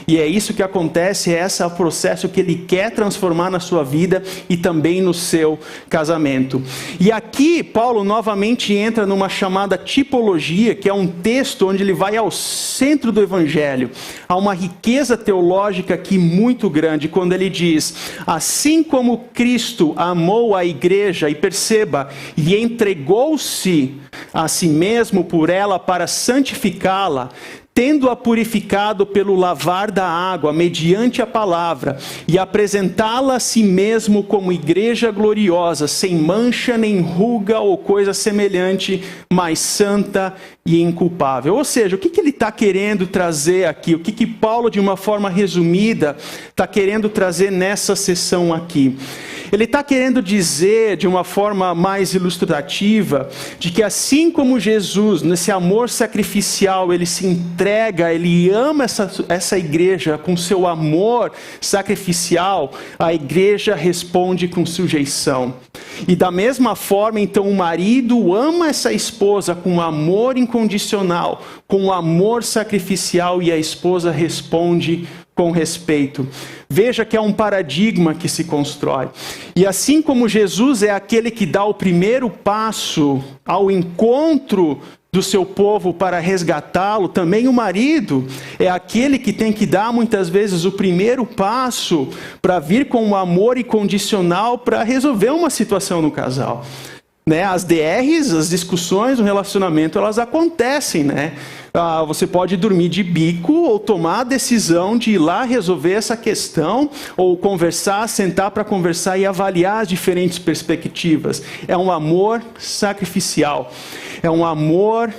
E é isso que acontece, esse é o processo que Ele quer transformar na sua vida e também no seu casamento. E aqui Paulo novamente entra numa chamada tipologia, que é um texto onde ele vai ao centro do Evangelho. Há uma riqueza teológica aqui muito grande, quando ele diz: assim como Cristo amou a igreja, e perceba, e entregou-se a si mesmo por ela para santificá-la, tendo-a purificado pelo lavar da água, mediante a palavra, e apresentá-la a si mesmo como igreja gloriosa, sem mancha, nem ruga ou coisa semelhante, mas santa e inculpável. Ou seja, o que ele está querendo trazer aqui? O que Paulo, de uma forma resumida, está querendo trazer nessa sessão aqui? Ele está querendo dizer, de uma forma mais ilustrativa, de que assim como Jesus, nesse amor sacrificial, ele se entrega, ele ama essa igreja com seu amor sacrificial, a igreja responde com sujeição. E da mesma forma, então, o marido ama essa esposa com amor incondicional, com amor sacrificial, e a esposa responde com respeito. Veja que é um paradigma que se constrói. E assim como Jesus é aquele que dá o primeiro passo ao encontro do seu povo para resgatá-lo, também o marido é aquele que tem que dar muitas vezes o primeiro passo para vir com um amor incondicional para resolver uma situação no casal. As DRs, as discussões no relacionamento, elas acontecem, né? Você pode dormir de bico ou tomar a decisão de ir lá resolver essa questão, ou conversar, sentar para conversar e avaliar as diferentes perspectivas. É um amor sacrificial, é um amor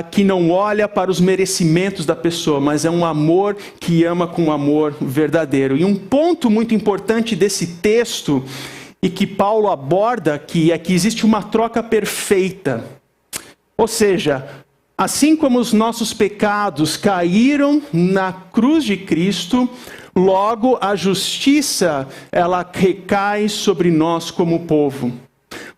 que não olha para os merecimentos da pessoa, mas é um amor que ama com amor verdadeiro. E um ponto muito importante desse texto, e que Paulo aborda aqui, é que existe uma troca perfeita. Ou seja, assim como os nossos pecados caíram na cruz de Cristo, logo a justiça, ela recai sobre nós como povo.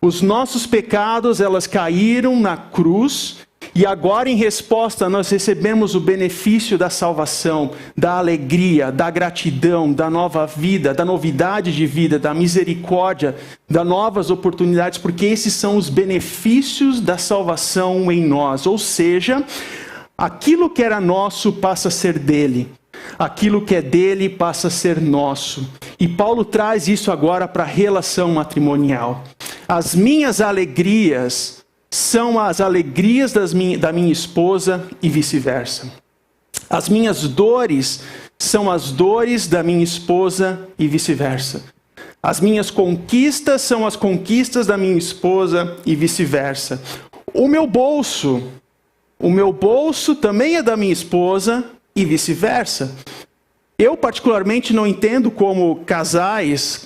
Os nossos pecados, elas caíram na cruz, e agora, em resposta, nós recebemos o benefício da salvação, da alegria, da gratidão, da nova vida, da novidade de vida, da misericórdia, das novas oportunidades, porque esses são os benefícios da salvação em nós. Ou seja, aquilo que era nosso passa a ser dele. Aquilo que é dele passa a ser nosso. E Paulo traz isso agora para a relação matrimonial. As minhas alegrias são as alegrias da minha esposa e vice-versa. As minhas dores são as dores da minha esposa e vice-versa. As minhas conquistas são as conquistas da minha esposa e vice-versa. O meu bolso também é da minha esposa e vice-versa. Eu particularmente não entendo como casados,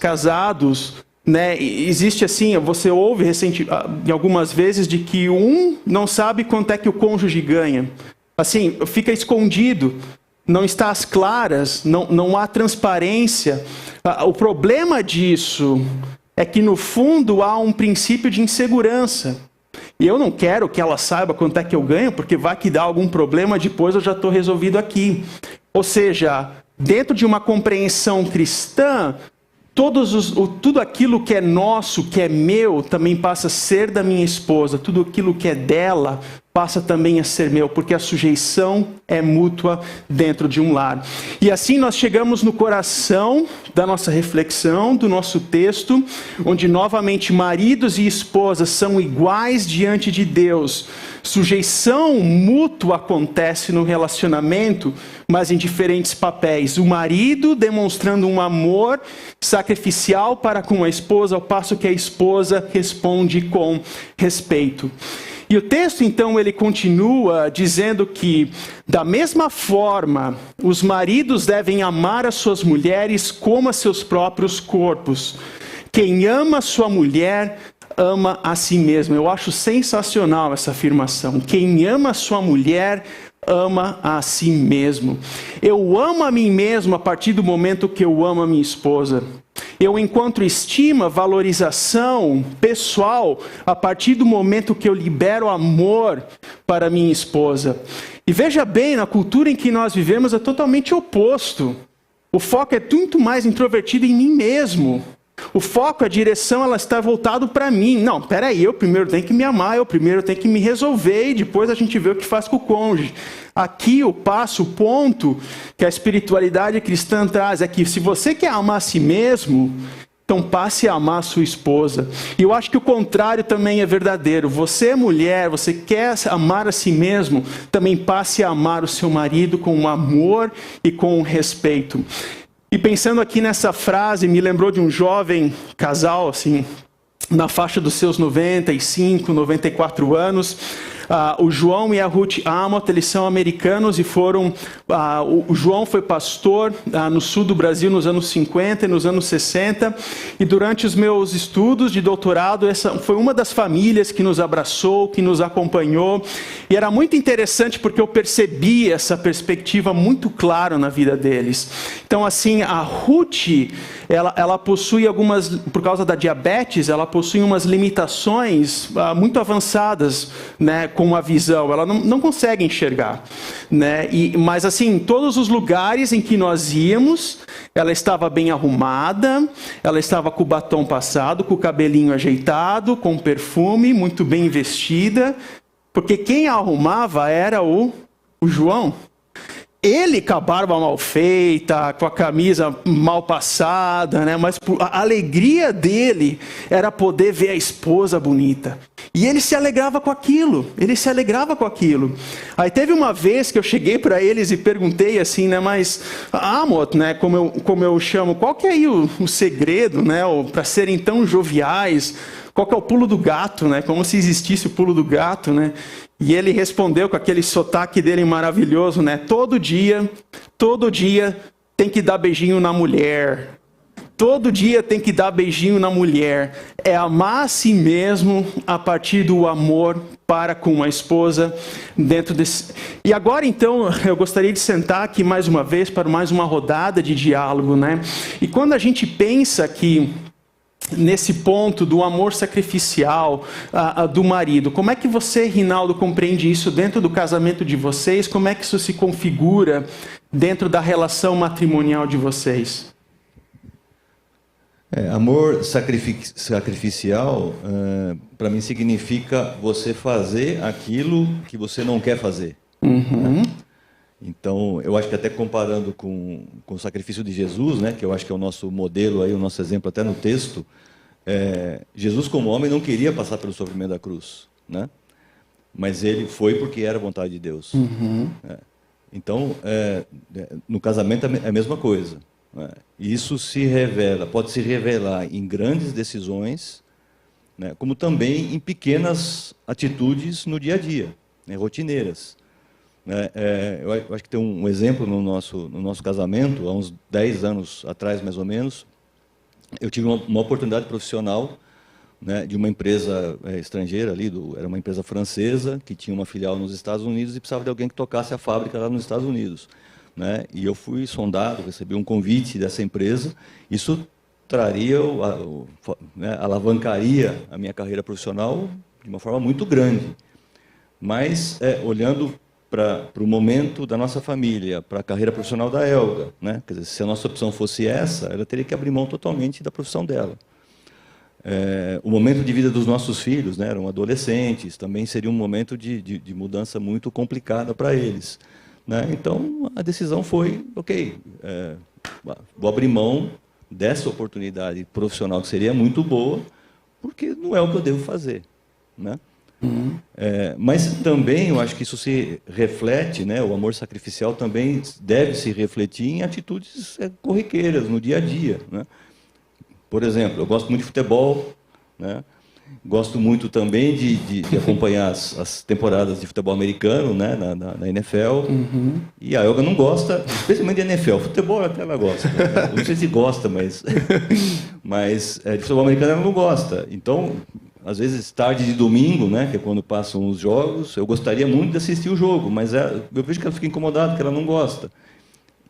existe assim, você ouve algumas vezes de que um não sabe quanto é que o cônjuge ganha. Assim, fica escondido, não está às claras, não há transparência. O problema disso é que no fundo há um princípio de insegurança. E eu não quero que ela saiba quanto é que eu ganho, porque vai que dá algum problema, depois eu já estou resolvido aqui. Ou seja, dentro de uma compreensão cristã, tudo aquilo que é nosso, que é meu, também passa a ser da minha esposa. Tudo aquilo que é dela passa também a ser meu, porque a sujeição é mútua dentro de um lar. E assim nós chegamos no coração da nossa reflexão, do nosso texto, onde novamente maridos e esposas são iguais diante de Deus. Sujeição mútua acontece no relacionamento, mas em diferentes papéis. O marido demonstrando um amor sacrificial para com a esposa, ao passo que a esposa responde com respeito. E o texto, então, ele continua dizendo que, da mesma forma, os maridos devem amar as suas mulheres como a seus próprios corpos. Quem ama a sua mulher, ama a si mesmo. Eu acho sensacional essa afirmação. Quem ama a sua mulher, ama a si mesmo. Eu amo a mim mesmo a partir do momento que eu amo a minha esposa. Eu encontro estima, valorização pessoal a partir do momento que eu libero amor para minha esposa. E veja bem, na cultura em que nós vivemos é totalmente oposto. O foco é muito mais introvertido em mim mesmo. O foco, a direção, ela está voltado para mim. Não, peraí, eu primeiro tenho que me amar, eu primeiro tenho que me resolver e depois a gente vê o que faz com o cônjuge. Aqui o passo, o ponto que a espiritualidade cristã traz é que se você quer amar a si mesmo, então passe a amar a sua esposa. E eu acho que o contrário também é verdadeiro. Você é mulher, você quer amar a si mesmo, também passe a amar o seu marido com amor e com respeito. E pensando aqui nessa frase, me lembrou de um jovem casal, assim, na faixa dos seus 95, 94 anos. O João e a Ruth Amott, eles são americanos e foram... o João foi pastor no sul do Brasil nos anos 50 e nos anos 60. E durante os meus estudos de doutorado, essa foi uma das famílias que nos abraçou, que nos acompanhou. E era muito interessante porque eu percebi essa perspectiva muito clara na vida deles. Então, assim, a Ruth, ela possui algumas... Por causa da diabetes, ela possui umas limitações muito avançadas, né, com a visão, ela não consegue enxergar, né? Mas assim, em todos os lugares em que nós íamos, ela estava bem arrumada, ela estava com o batom passado, com o cabelinho ajeitado, com perfume, muito bem vestida, porque quem a arrumava era o João. Ele com a barba mal feita, com a camisa mal passada, né? Mas a alegria dele era poder ver a esposa bonita. E ele se alegrava com aquilo, Aí teve uma vez que eu cheguei para eles e perguntei assim, né, mas Amott, né, como eu chamo, qual que é aí o segredo, né, para serem tão joviais? Qual que é o pulo do gato, né? Como se existisse o pulo do gato, né? E ele respondeu com aquele sotaque dele maravilhoso, né? Todo dia tem que dar beijinho na mulher. Todo dia tem que dar beijinho na mulher. É amar a si mesmo a partir do amor para com a esposa dentro desse... E agora, então, eu gostaria de sentar aqui mais uma vez para mais uma rodada de diálogo, né? E quando a gente pensa que nesse ponto do amor sacrificial do marido, como é que você, Rinaldo, compreende isso dentro do casamento de vocês? Como é que isso se configura dentro da relação matrimonial de vocês? Amor sacrificial, para mim, significa você fazer aquilo que você não quer fazer. Uhum. Né? Então, eu acho que até comparando com o sacrifício de Jesus, né, que eu acho que é o nosso modelo, aí, o nosso exemplo até no texto, Jesus como homem não queria passar pelo sofrimento da cruz, né? Mas ele foi porque era a vontade de Deus. Uhum. Então, no casamento é a mesma coisa. E isso pode se revelar em grandes decisões, né, como também em pequenas atitudes no dia a dia, né, rotineiras. Eu acho que tem um exemplo no nosso casamento, há uns 10 anos atrás, mais ou menos. Eu tive uma oportunidade profissional, né, de uma empresa estrangeira, era uma empresa francesa, que tinha uma filial nos Estados Unidos e precisava de alguém que tocasse a fábrica lá nos Estados Unidos. Né? E eu fui sondado, recebi um convite dessa empresa. Isso traria, alavancaria a minha carreira profissional de uma forma muito grande. Mas, olhando para o momento da nossa família, para a carreira profissional da Elga, né? Quer dizer, se a nossa opção fosse essa, ela teria que abrir mão totalmente da profissão dela. O momento de vida dos nossos filhos, né, eram adolescentes, também seria um momento de mudança muito complicada para eles. Né? Então, a decisão foi, vou abrir mão dessa oportunidade profissional que seria muito boa, porque não é o que eu devo fazer. Né? Uhum. Mas também, eu acho que isso se reflete, né, o amor sacrificial também deve se refletir em atitudes corriqueiras, no dia a dia. Né? Por exemplo, eu gosto muito de futebol, né? Gosto muito também de acompanhar as temporadas de futebol americano, né, na NFL. E a Elga não gosta, especialmente de NFL. Futebol até ela gosta. Né? Não sei se gosta, mas de futebol americano ela não gosta. Então, às vezes, tarde de domingo, né, que é quando passam os jogos, eu gostaria muito de assistir o jogo, mas eu vejo que ela fica incomodada, que ela não gosta.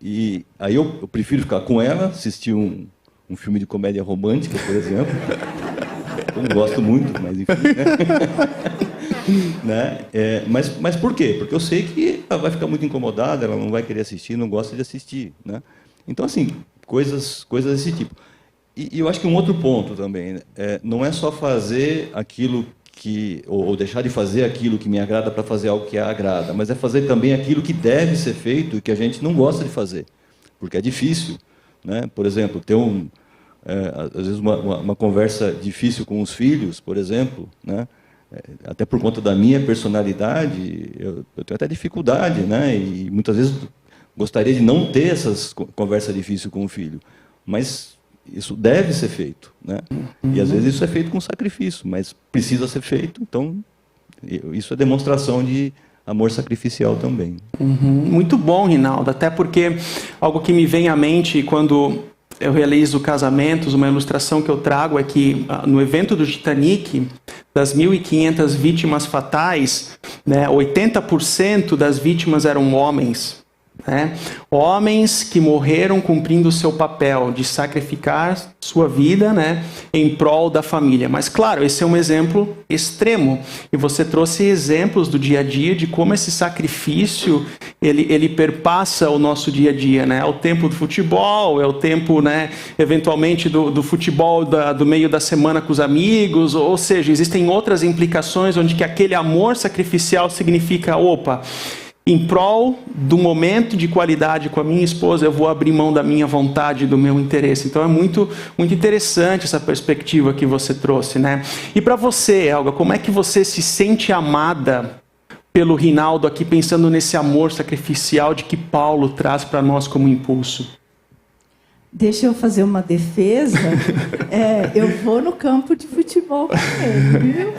E aí eu prefiro ficar com ela, assistir um filme de comédia romântica, por exemplo. Eu não gosto muito, mas enfim. Né? Mas por quê? Porque eu sei que ela vai ficar muito incomodada, ela não vai querer assistir, não gosta de assistir. Né? Então, assim, coisas desse tipo. E eu acho que um outro ponto também, não é só fazer aquilo ou deixar de fazer aquilo que me agrada para fazer algo que a agrada, mas é fazer também aquilo que deve ser feito e que a gente não gosta de fazer, porque é difícil. Né? Por exemplo, ter às vezes uma conversa difícil com os filhos, por exemplo, né? Até por conta da minha personalidade, eu tenho até dificuldade, né? E muitas vezes gostaria de não ter essas conversas difíceis com o filho, mas isso deve ser feito, né? E às vezes isso é feito com sacrifício, mas precisa ser feito, então isso é demonstração de amor sacrificial também. Muito bom, Rinaldo, até porque algo que me vem à mente quando eu realizo casamentos, uma ilustração que eu trago é que no evento do Titanic, das 1.500 vítimas fatais, né, 80% das vítimas eram homens. Né? Homens que morreram cumprindo o seu papel de sacrificar sua vida, né, em prol da família. Mas claro, esse é um exemplo extremo. E você trouxe exemplos do dia a dia de como esse sacrifício ele perpassa o nosso dia a dia. Né? É o tempo do futebol, é o tempo, né, eventualmente do futebol do meio da semana com os amigos, ou seja, existem outras implicações onde que aquele amor sacrificial significa, opa, em prol do momento de qualidade com a minha esposa, eu vou abrir mão da minha vontade, do meu interesse. Então é muito, muito interessante essa perspectiva que você trouxe, né? E para você, Elga, como é que você se sente amada pelo Rinaldo aqui, pensando nesse amor sacrificial de que Paulo traz para nós como impulso? Deixa eu fazer uma defesa. Eu vou no campo de futebol com ele, viu?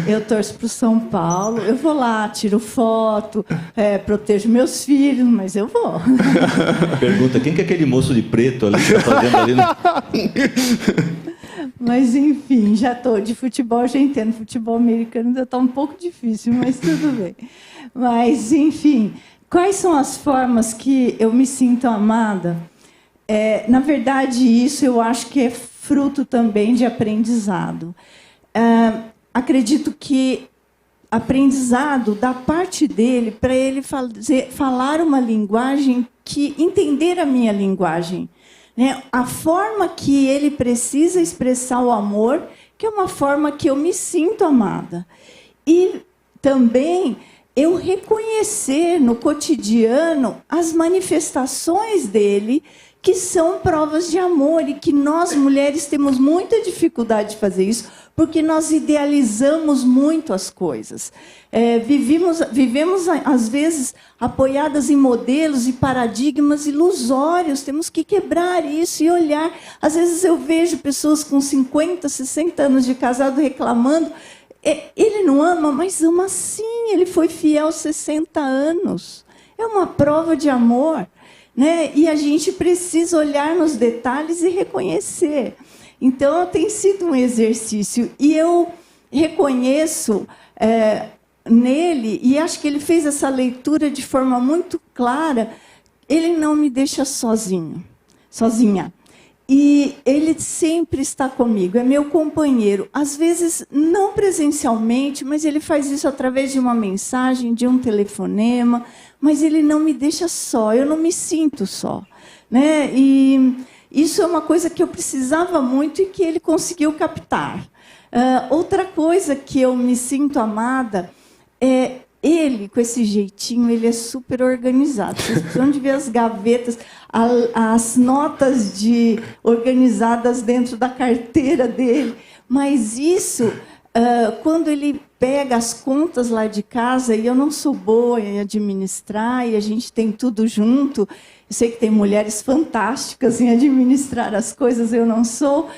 Eu torço para o São Paulo, eu vou lá, tiro foto, protejo meus filhos, mas eu vou. Pergunta, quem que é aquele moço de preto ali que está fazendo ali no... Mas, enfim, já estou de futebol, já entendo. Futebol americano ainda está um pouco difícil, mas tudo bem. Mas, enfim, quais são as formas que eu me sinto amada? Na verdade, isso eu acho que é fruto também de aprendizado. Acredito que aprendizado da parte dele para ele falar uma linguagem que entender a minha linguagem, né? A forma que ele precisa expressar o amor, que é uma forma que eu me sinto amada. E também eu reconhecer no cotidiano as manifestações dele, que são provas de amor, e que nós, mulheres, temos muita dificuldade de fazer isso, porque nós idealizamos muito as coisas. Vivemos, às vezes, apoiadas em modelos e paradigmas ilusórios. Temos que quebrar isso e olhar. Às vezes eu vejo pessoas com 50, 60 anos de casado reclamando. Ele não ama, mas ama sim. Ele foi fiel 60 anos. É uma prova de amor. Né? E a gente precisa olhar nos detalhes e reconhecer. Então, tem sido um exercício. E eu reconheço nele, e acho que ele fez essa leitura de forma muito clara, ele não me deixa sozinha. E ele sempre está comigo, é meu companheiro. Às vezes, não presencialmente, mas ele faz isso através de uma mensagem, de um telefonema, mas ele não me deixa só, eu não me sinto só. Né? E isso é uma coisa que eu precisava muito e que ele conseguiu captar. Outra coisa que eu me sinto amada é ele, com esse jeitinho, ele é super organizado. Vocês precisam de ver as gavetas, as notas organizadas dentro da carteira dele. Mas isso, quando ele pega as contas lá de casa, e eu não sou boa em administrar, e a gente tem tudo junto. Eu sei que tem mulheres fantásticas em administrar as coisas, eu não sou.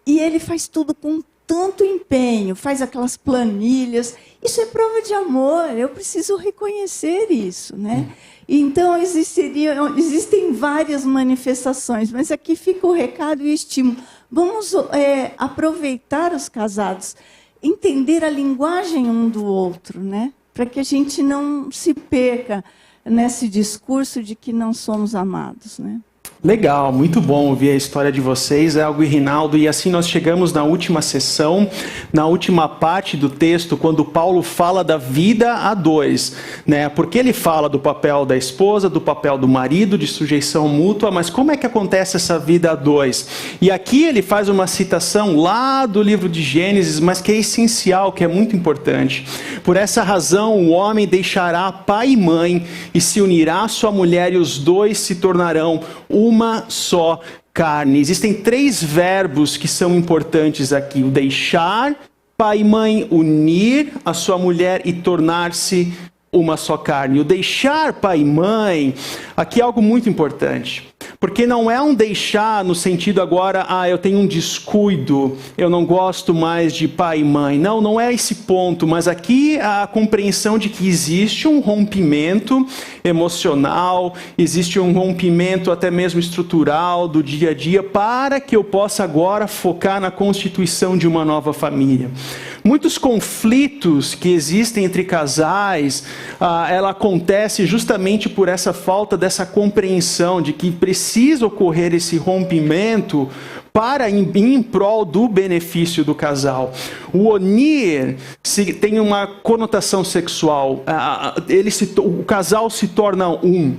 E ele faz tudo com tanto empenho, faz aquelas planilhas. Isso é prova de amor, eu preciso reconhecer isso, né? Então, existem várias manifestações, mas aqui fica o recado e o estímulo. Vamos aproveitar os casados, entender a linguagem um do outro, né? Para que a gente não se perca nesse discurso de que não somos amados, né? Legal, muito bom ouvir a história de vocês, Elgo e Rinaldo, e assim nós chegamos na última sessão, na última parte do texto, quando Paulo fala da vida a dois, né? Porque ele fala do papel da esposa, do papel do marido, de sujeição mútua, mas como é que acontece essa vida a dois? E aqui ele faz uma citação lá do livro de Gênesis, mas que é essencial, que é muito importante. Por essa razão, o homem deixará pai e mãe e se unirá à sua mulher, e os dois se tornarão uma só carne. Existem 3 verbos que são importantes aqui: o deixar, pai e mãe, unir a sua mulher e tornar-se uma só carne. O deixar pai e mãe, aqui é algo muito importante. Porque não é um deixar no sentido agora, eu tenho um descuido, eu não gosto mais de pai e mãe. Não, não é esse ponto, mas aqui a compreensão de que existe um rompimento emocional, existe um rompimento até mesmo estrutural do dia a dia, para que eu possa agora focar na constituição de uma nova família. Muitos conflitos que existem entre casais, ela acontece justamente por essa falta dessa compreensão de que precisa ocorrer esse rompimento para em prol do benefício do casal. O unir tem uma conotação sexual. O casal se torna um.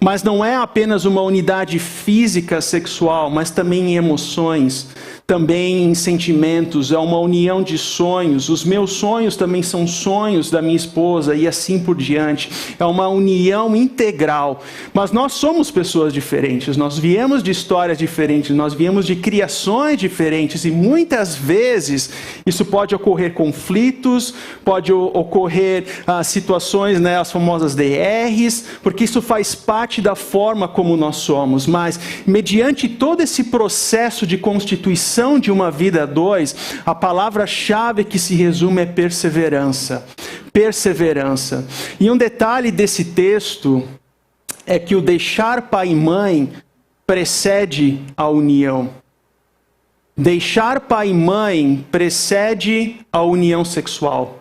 Mas não é apenas uma unidade física sexual, mas também em emoções, também em sentimentos, é uma união de sonhos. Os meus sonhos também são sonhos da minha esposa e assim por diante. É uma união integral. Mas nós somos pessoas diferentes, nós viemos de histórias diferentes, nós viemos de criações diferentes e muitas vezes isso pode ocorrer conflitos, pode ocorrer situações, né, as famosas DRs, porque isso faz parte da forma como nós somos. Mas mediante todo esse processo de constituição de uma vida a dois, a palavra-chave que se resume é perseverança. Perseverança. E um detalhe desse texto é que o deixar pai e mãe precede a união. Deixar pai e mãe precede a união sexual.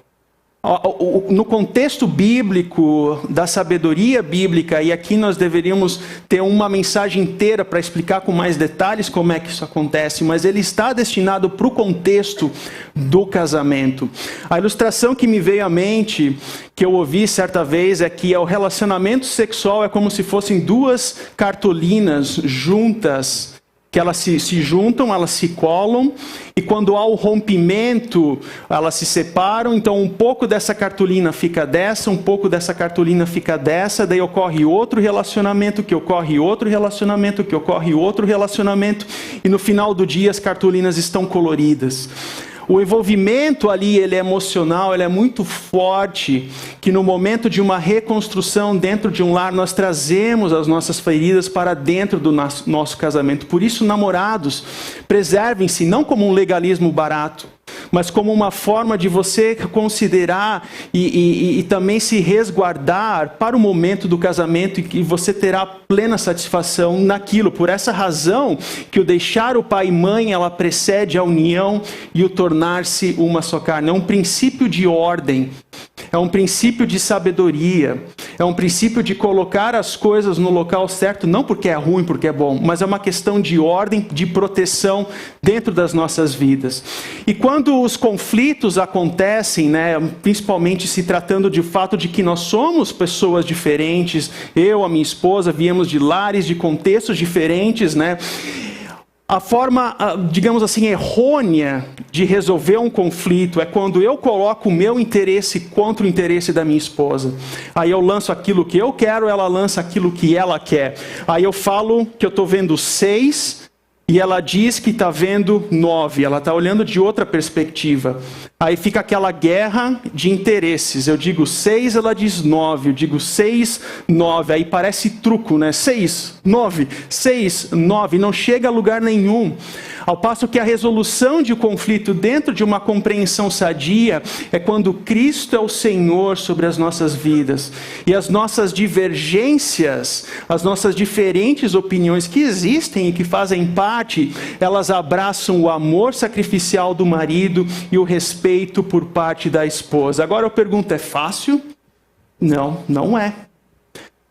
No contexto bíblico, da sabedoria bíblica, e aqui nós deveríamos ter uma mensagem inteira para explicar com mais detalhes como é que isso acontece, mas ele está destinado para o contexto do casamento. A ilustração que me veio à mente, que eu ouvi certa vez, é que o relacionamento sexual é como se fossem 2 cartolinas juntas, que elas se juntam, elas se colam, e quando há o rompimento, elas se separam, então um pouco dessa cartolina fica dessa, um pouco dessa cartolina fica dessa, daí ocorre outro relacionamento, que ocorre outro relacionamento, que ocorre outro relacionamento, e no final do dia as cartolinas estão coloridas. O envolvimento ali, ele é emocional, ele é muito forte, que no momento de uma reconstrução dentro de um lar, nós trazemos as nossas feridas para dentro do nosso casamento. Por isso, namorados, preservem-se, não como um legalismo barato, mas como uma forma de você considerar e também se resguardar para o momento do casamento, e que você terá plena satisfação naquilo. Por essa razão que o deixar o pai e mãe, ela precede a união e o tornar-se uma só carne. É um princípio de ordem, é um princípio de sabedoria, é um princípio de colocar as coisas no local certo, não porque é ruim, porque é bom, mas é uma questão de ordem, de proteção dentro das nossas vidas. E quando os conflitos acontecem, né, principalmente se tratando de fato de que nós somos pessoas diferentes, eu, a minha esposa, viemos de lares, de contextos diferentes, né? A forma, digamos assim, errônea de resolver um conflito é quando eu coloco o meu interesse contra o interesse da minha esposa. Aí eu lanço aquilo que eu quero, ela lança aquilo que ela quer. Aí eu falo que eu estou vendo 6 e ela diz que está vendo 9, ela está olhando de outra perspectiva. Aí fica aquela guerra de interesses. Eu digo 6, ela diz 9. Eu digo 6, 9. Aí parece truco, né? 6, 9, 6, 9. Não chega a lugar nenhum. Ao passo que a resolução de conflito dentro de uma compreensão sadia é quando Cristo é o Senhor sobre as nossas vidas. E as nossas divergências, as nossas diferentes opiniões que existem e que fazem parte, elas abraçam o amor sacrificial do marido e o respeito por parte da esposa. Agora eu pergunto, é fácil? Não, não é.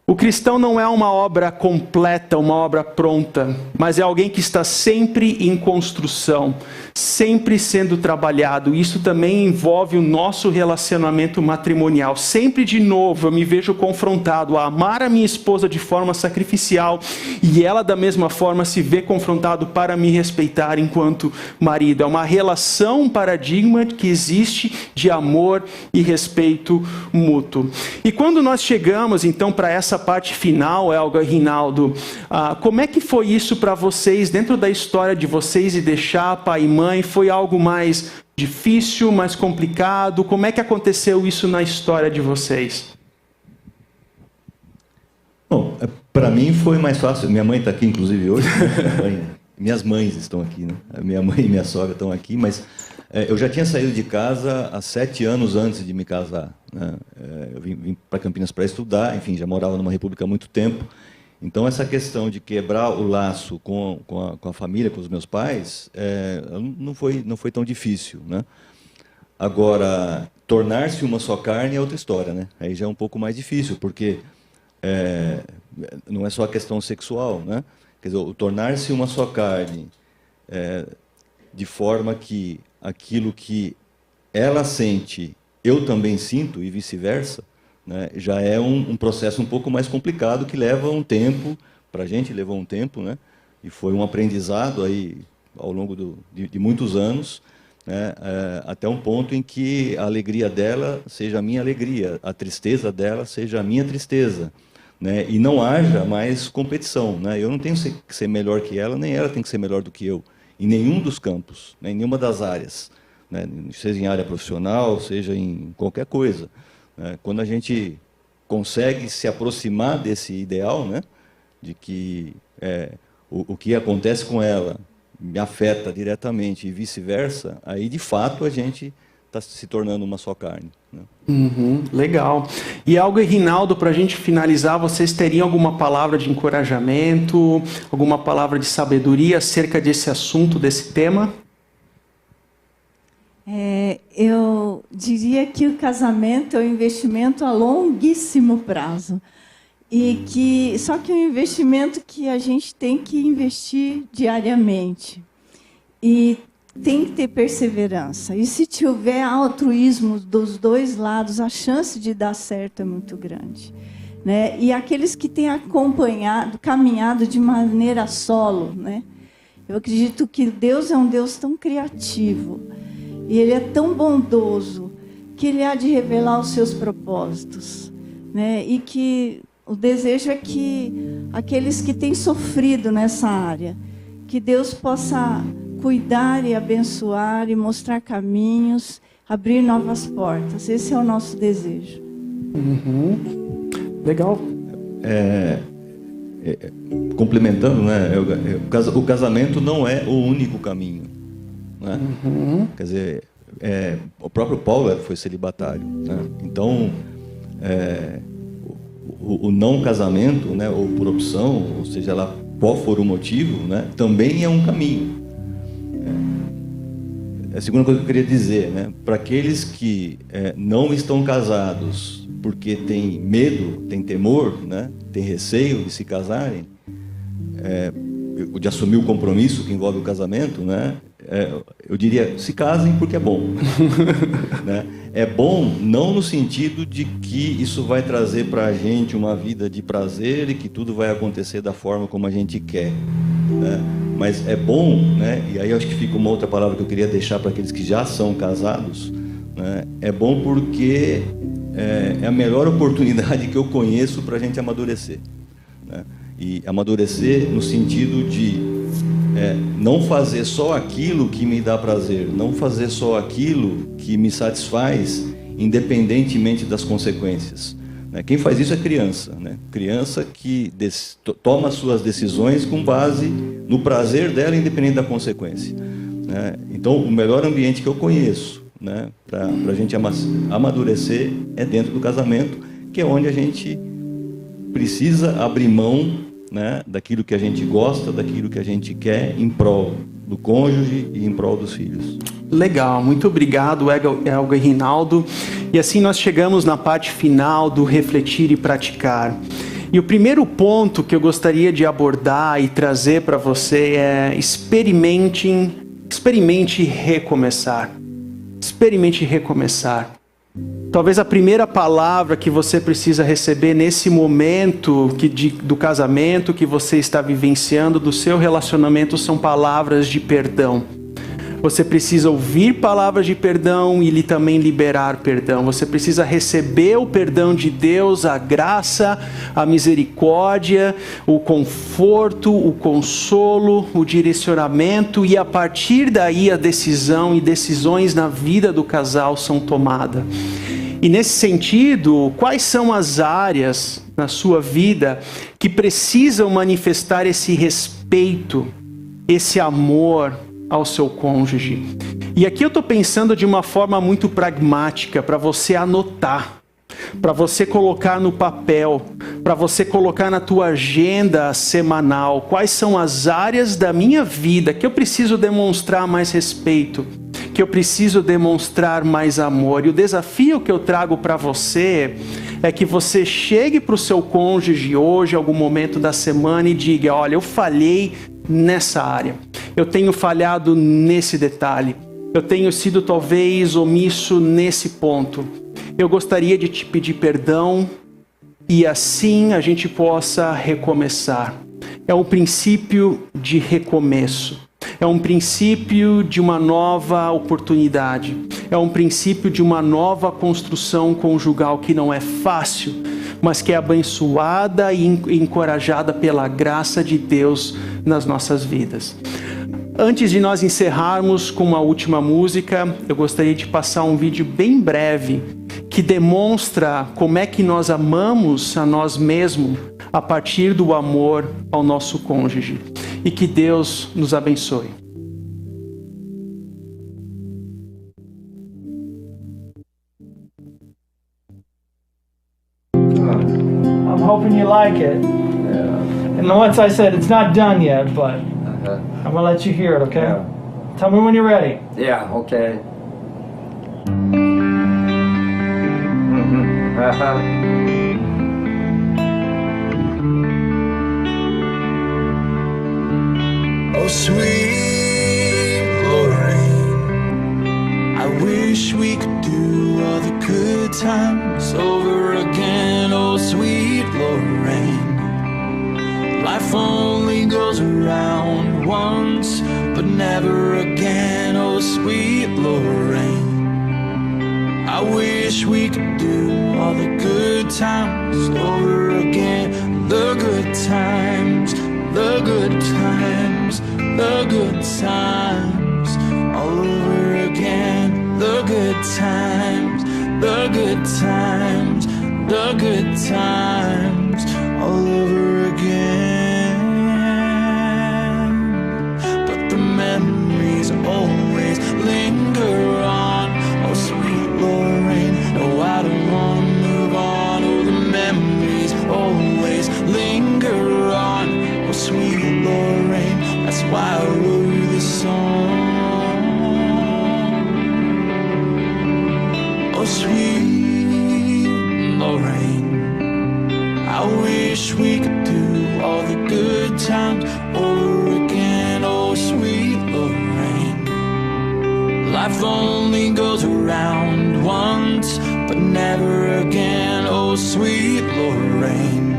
O cristão não é uma obra completa, uma obra pronta, mas é alguém que está sempre em construção, sempre sendo trabalhado. Isso também envolve o nosso relacionamento matrimonial. Sempre de novo eu me vejo confrontado a amar a minha esposa de forma sacrificial e ela da mesma forma se vê confrontado para me respeitar enquanto marido. É uma relação, um paradigma que existe de amor e respeito mútuo. E quando nós chegamos então para essa parte final, Elga e Rinaldo, como é que foi isso para vocês, dentro da história de vocês e deixar pai e mãe? Foi algo mais difícil, mais complicado? Como é que aconteceu isso na história de vocês? Bom, para mim foi mais fácil. Minha mãe está aqui, inclusive, hoje. Minhas mães estão aqui, né? Minha mãe e minha sogra estão aqui, mas eu já tinha saído de casa há 7 anos antes de me casar, né? Eu vim para Campinas para estudar, enfim, já morava numa república há muito tempo. Então, essa questão de quebrar o laço com a família, com os meus pais, não foi tão difícil, né? Agora, tornar-se uma só carne é outra história, né? Aí já é um pouco mais difícil, porque não é só a questão sexual, né? Quer dizer, o tornar-se uma só carne, de forma que aquilo que ela sente, eu também sinto, e vice-versa, né, já é um processo um pouco mais complicado, que leva um tempo, para a gente levou um tempo, né, e foi um aprendizado aí, ao longo de muitos anos, né, até um ponto em que a alegria dela seja a minha alegria, a tristeza dela seja a minha tristeza, né, e não haja mais competição, né. Eu não tenho que ser melhor que ela, nem ela tem que ser melhor do que eu, em nenhum dos campos, né, em nenhuma das áreas, né, seja em área profissional, seja em qualquer coisa, né. Quando a gente consegue se aproximar desse ideal, né, de que o que acontece com ela me afeta diretamente e vice-versa, aí de fato a gente está se tornando uma só carne, né? Legal. E Elga e Rinaldo, para a gente finalizar, vocês teriam alguma palavra de encorajamento, alguma palavra de sabedoria acerca desse assunto, desse tema? Eu diria que o casamento é um investimento a longuíssimo prazo. Só que é um investimento que a gente tem que investir diariamente. E tem que ter perseverança. E se tiver altruísmo dos dois lados, a chance de dar certo é muito grande, né? E aqueles que têm caminhado de maneira solo, né? Eu acredito que Deus é um Deus tão criativo e Ele é tão bondoso que Ele há de revelar os seus propósitos, né? E que o desejo é que aqueles que têm sofrido nessa área, que Deus possa cuidar e abençoar e mostrar caminhos, abrir novas portas. Esse é o nosso desejo. Legal. Complementando, né, o casamento não é o único caminho, né? Quer dizer, o próprio Paulo foi celibatário, né? Então, o não casamento, né, ou por opção, ou seja lá qual for o motivo, né, também é um caminho. A segunda coisa que eu queria dizer, né, para aqueles que não estão casados porque têm medo, têm temor, né, têm receio de se casarem, de assumir o compromisso que envolve o casamento, né, eu diria, se casem porque é bom. Né? É bom não no sentido de que isso vai trazer para a gente uma vida de prazer e que tudo vai acontecer da forma como a gente quer, né? Mas é bom, né? E aí acho que fica uma outra palavra que eu queria deixar para aqueles que já são casados, né? É bom porque é a melhor oportunidade que eu conheço para a gente amadurecer, né? E amadurecer no sentido de não fazer só aquilo que me dá prazer, não fazer só aquilo que me satisfaz, independentemente das consequências. Quem faz isso é criança, né? Criança que toma suas decisões com base no prazer dela, independente da consequência, né? Então, o melhor ambiente que eu conheço, né, para a gente amadurecer é dentro do casamento, que é onde a gente precisa abrir mão, né, daquilo que a gente gosta, daquilo que a gente quer, em prol do cônjuge e em prol dos filhos. Legal, muito obrigado, Elga e Rinaldo. E assim nós chegamos na parte final do refletir e praticar. E o primeiro ponto que eu gostaria de abordar e trazer para você é experimente recomeçar. Experimente recomeçar. Talvez a primeira palavra que você precisa receber nesse momento do casamento que você está vivenciando, do seu relacionamento, são palavras de perdão. Você precisa ouvir palavras de perdão e também liberar perdão. Você precisa receber o perdão de Deus, a graça, a misericórdia, o conforto, o consolo, o direcionamento, e a partir daí a decisão e decisões na vida do casal são tomadas. E nesse sentido, quais são as áreas na sua vida que precisam manifestar esse respeito, esse amor ao seu cônjuge? E aqui eu estou pensando de uma forma muito pragmática, para você anotar, para você colocar no papel, para você colocar na tua agenda semanal, quais são as áreas da minha vida que eu preciso demonstrar mais respeito, que eu preciso demonstrar mais amor. E o desafio que eu trago para você é que você chegue para o seu cônjuge hoje, em algum momento da semana, e diga: olha, eu falhei nessa área, eu tenho falhado nesse detalhe, eu tenho sido talvez omisso nesse ponto, eu gostaria de te pedir perdão, e assim a gente possa recomeçar. É um princípio de recomeço, é um princípio de uma nova oportunidade, é um princípio de uma nova construção conjugal que não é fácil, mas que é abençoada e encorajada pela graça de Deus nas nossas vidas. Antes de nós encerrarmos com uma última música, eu gostaria de passar um vídeo bem breve que demonstra como é que nós amamos a nós mesmos a partir do amor ao nosso cônjuge. E que Deus nos abençoe. I'm hoping you like it. Yeah. And once I said it's not done yet, but I'm gonna let you hear it, okay? Yeah. Tell me when you're ready. Yeah, okay. Oh, sweet Lorraine, I wish we could do all the good times over again. Oh, sweet Lorraine, life only goes around once, but never again. Oh, sweet Lorraine, I wish we could do all the good times over again. The good times, the good times, the good times, all over again. The good times, the good times, the good times, all over again. But the memories always linger on. Oh, sweet Lorraine, no, I don't wanna move on. Oh, the memories always linger on. Oh, sweet Lorraine, that's why I wrote you this song. Oh, sweet Lorraine, I wish we could do all the good times over again. Oh, sweet Lorraine, life only goes around once, but never again. Oh, sweet Lorraine,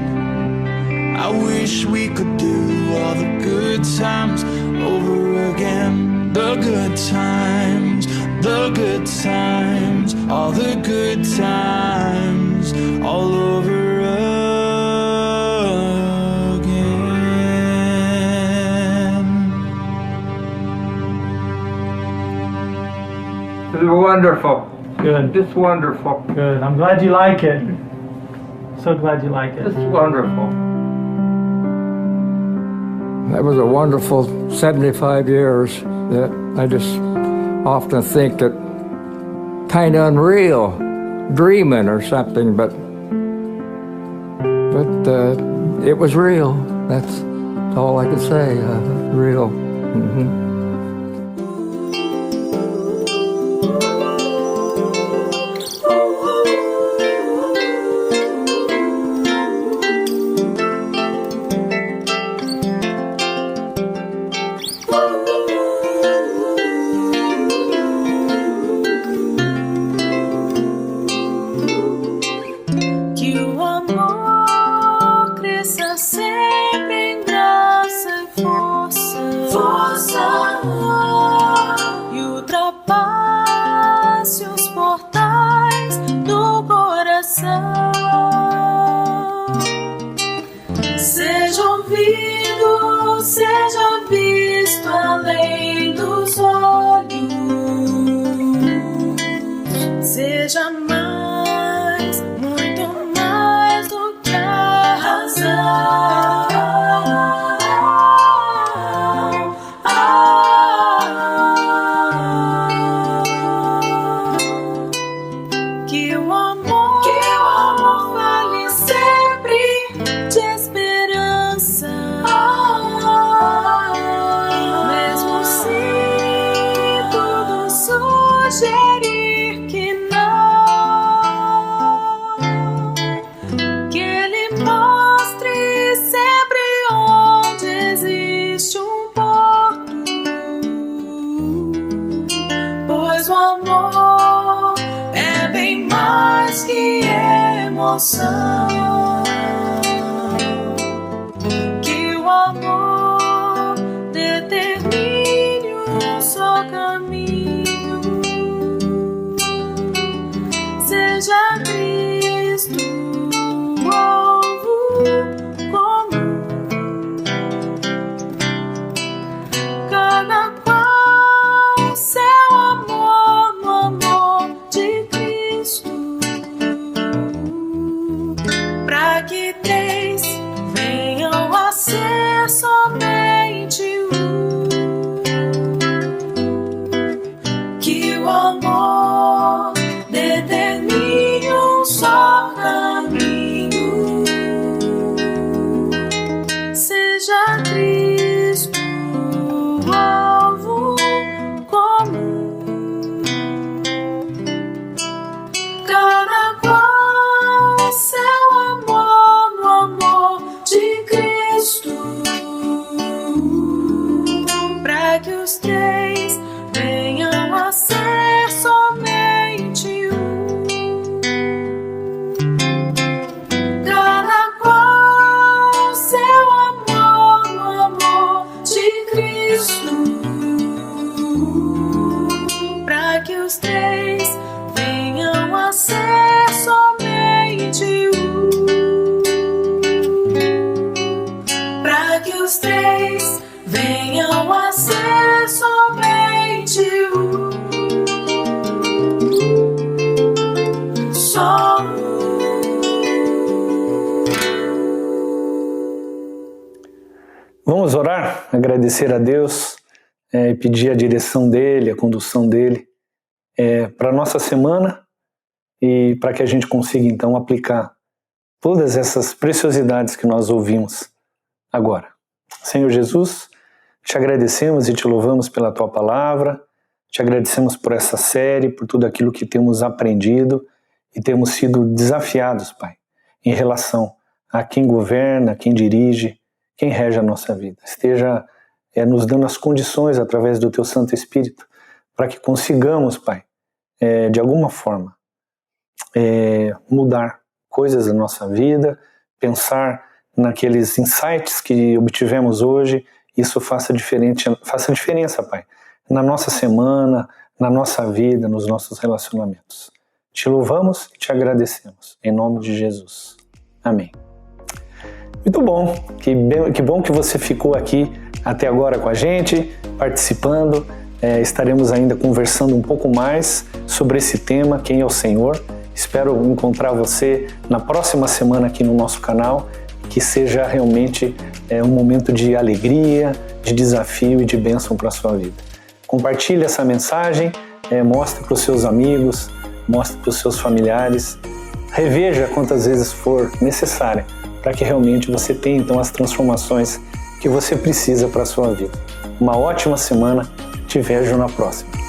I wish we could do all the good times over again. The good times, the good times, all the good times, all over again. wonderful. Good. Just wonderful. Good. I'm glad you like it. So glad you like it. Just wonderful. That was a wonderful 75 years that I just often think that kind of unreal, dreaming or something, but it was real. That's all I can say, real. Mm-hmm. Que o amor determine um só caminho, seja Cristo o alvo comum, cada qual seu amor no amor de Cristo. Pra que três venham a ser somente um, que o amor determine um só caminho, seja Cristo o alvo comum, cada qual seu amor no amor de Cristo, pra que os três venham a ser somente um, cada qual seu amor no amor de Cristo, pra que os três venham a ser somente um, pra que os três venham a ser somente um, só um. Vamos orar, agradecer a Deus e pedir a direção dEle, a condução dEle para a nossa semana e para que a gente consiga então aplicar todas essas preciosidades que nós ouvimos agora. Senhor Jesus, te agradecemos e te louvamos pela Tua Palavra, te agradecemos por essa série, por tudo aquilo que temos aprendido e temos sido desafiados, Pai, em relação a quem governa, quem dirige, quem rege a nossa vida. Esteja nos dando as condições através do Teu Santo Espírito para que consigamos, Pai, de alguma forma, mudar coisas da nossa vida, pensar naqueles insights que obtivemos hoje, isso faça diferença, Pai, na nossa semana, na nossa vida, nos nossos relacionamentos. Te louvamos e te agradecemos, em nome de Jesus. Amém. Muito bom, que bom que você ficou aqui até agora com a gente, participando. estaremos ainda conversando um pouco mais sobre esse tema, quem é o Senhor. Espero encontrar você na próxima semana aqui no nosso canal, que seja realmente um momento de alegria, de desafio e de bênção para a sua vida. Compartilhe essa mensagem, mostre para os seus amigos, mostre para os seus familiares, reveja quantas vezes for necessária, para que realmente você tenha então as transformações que você precisa para a sua vida. Uma ótima semana, te vejo na próxima.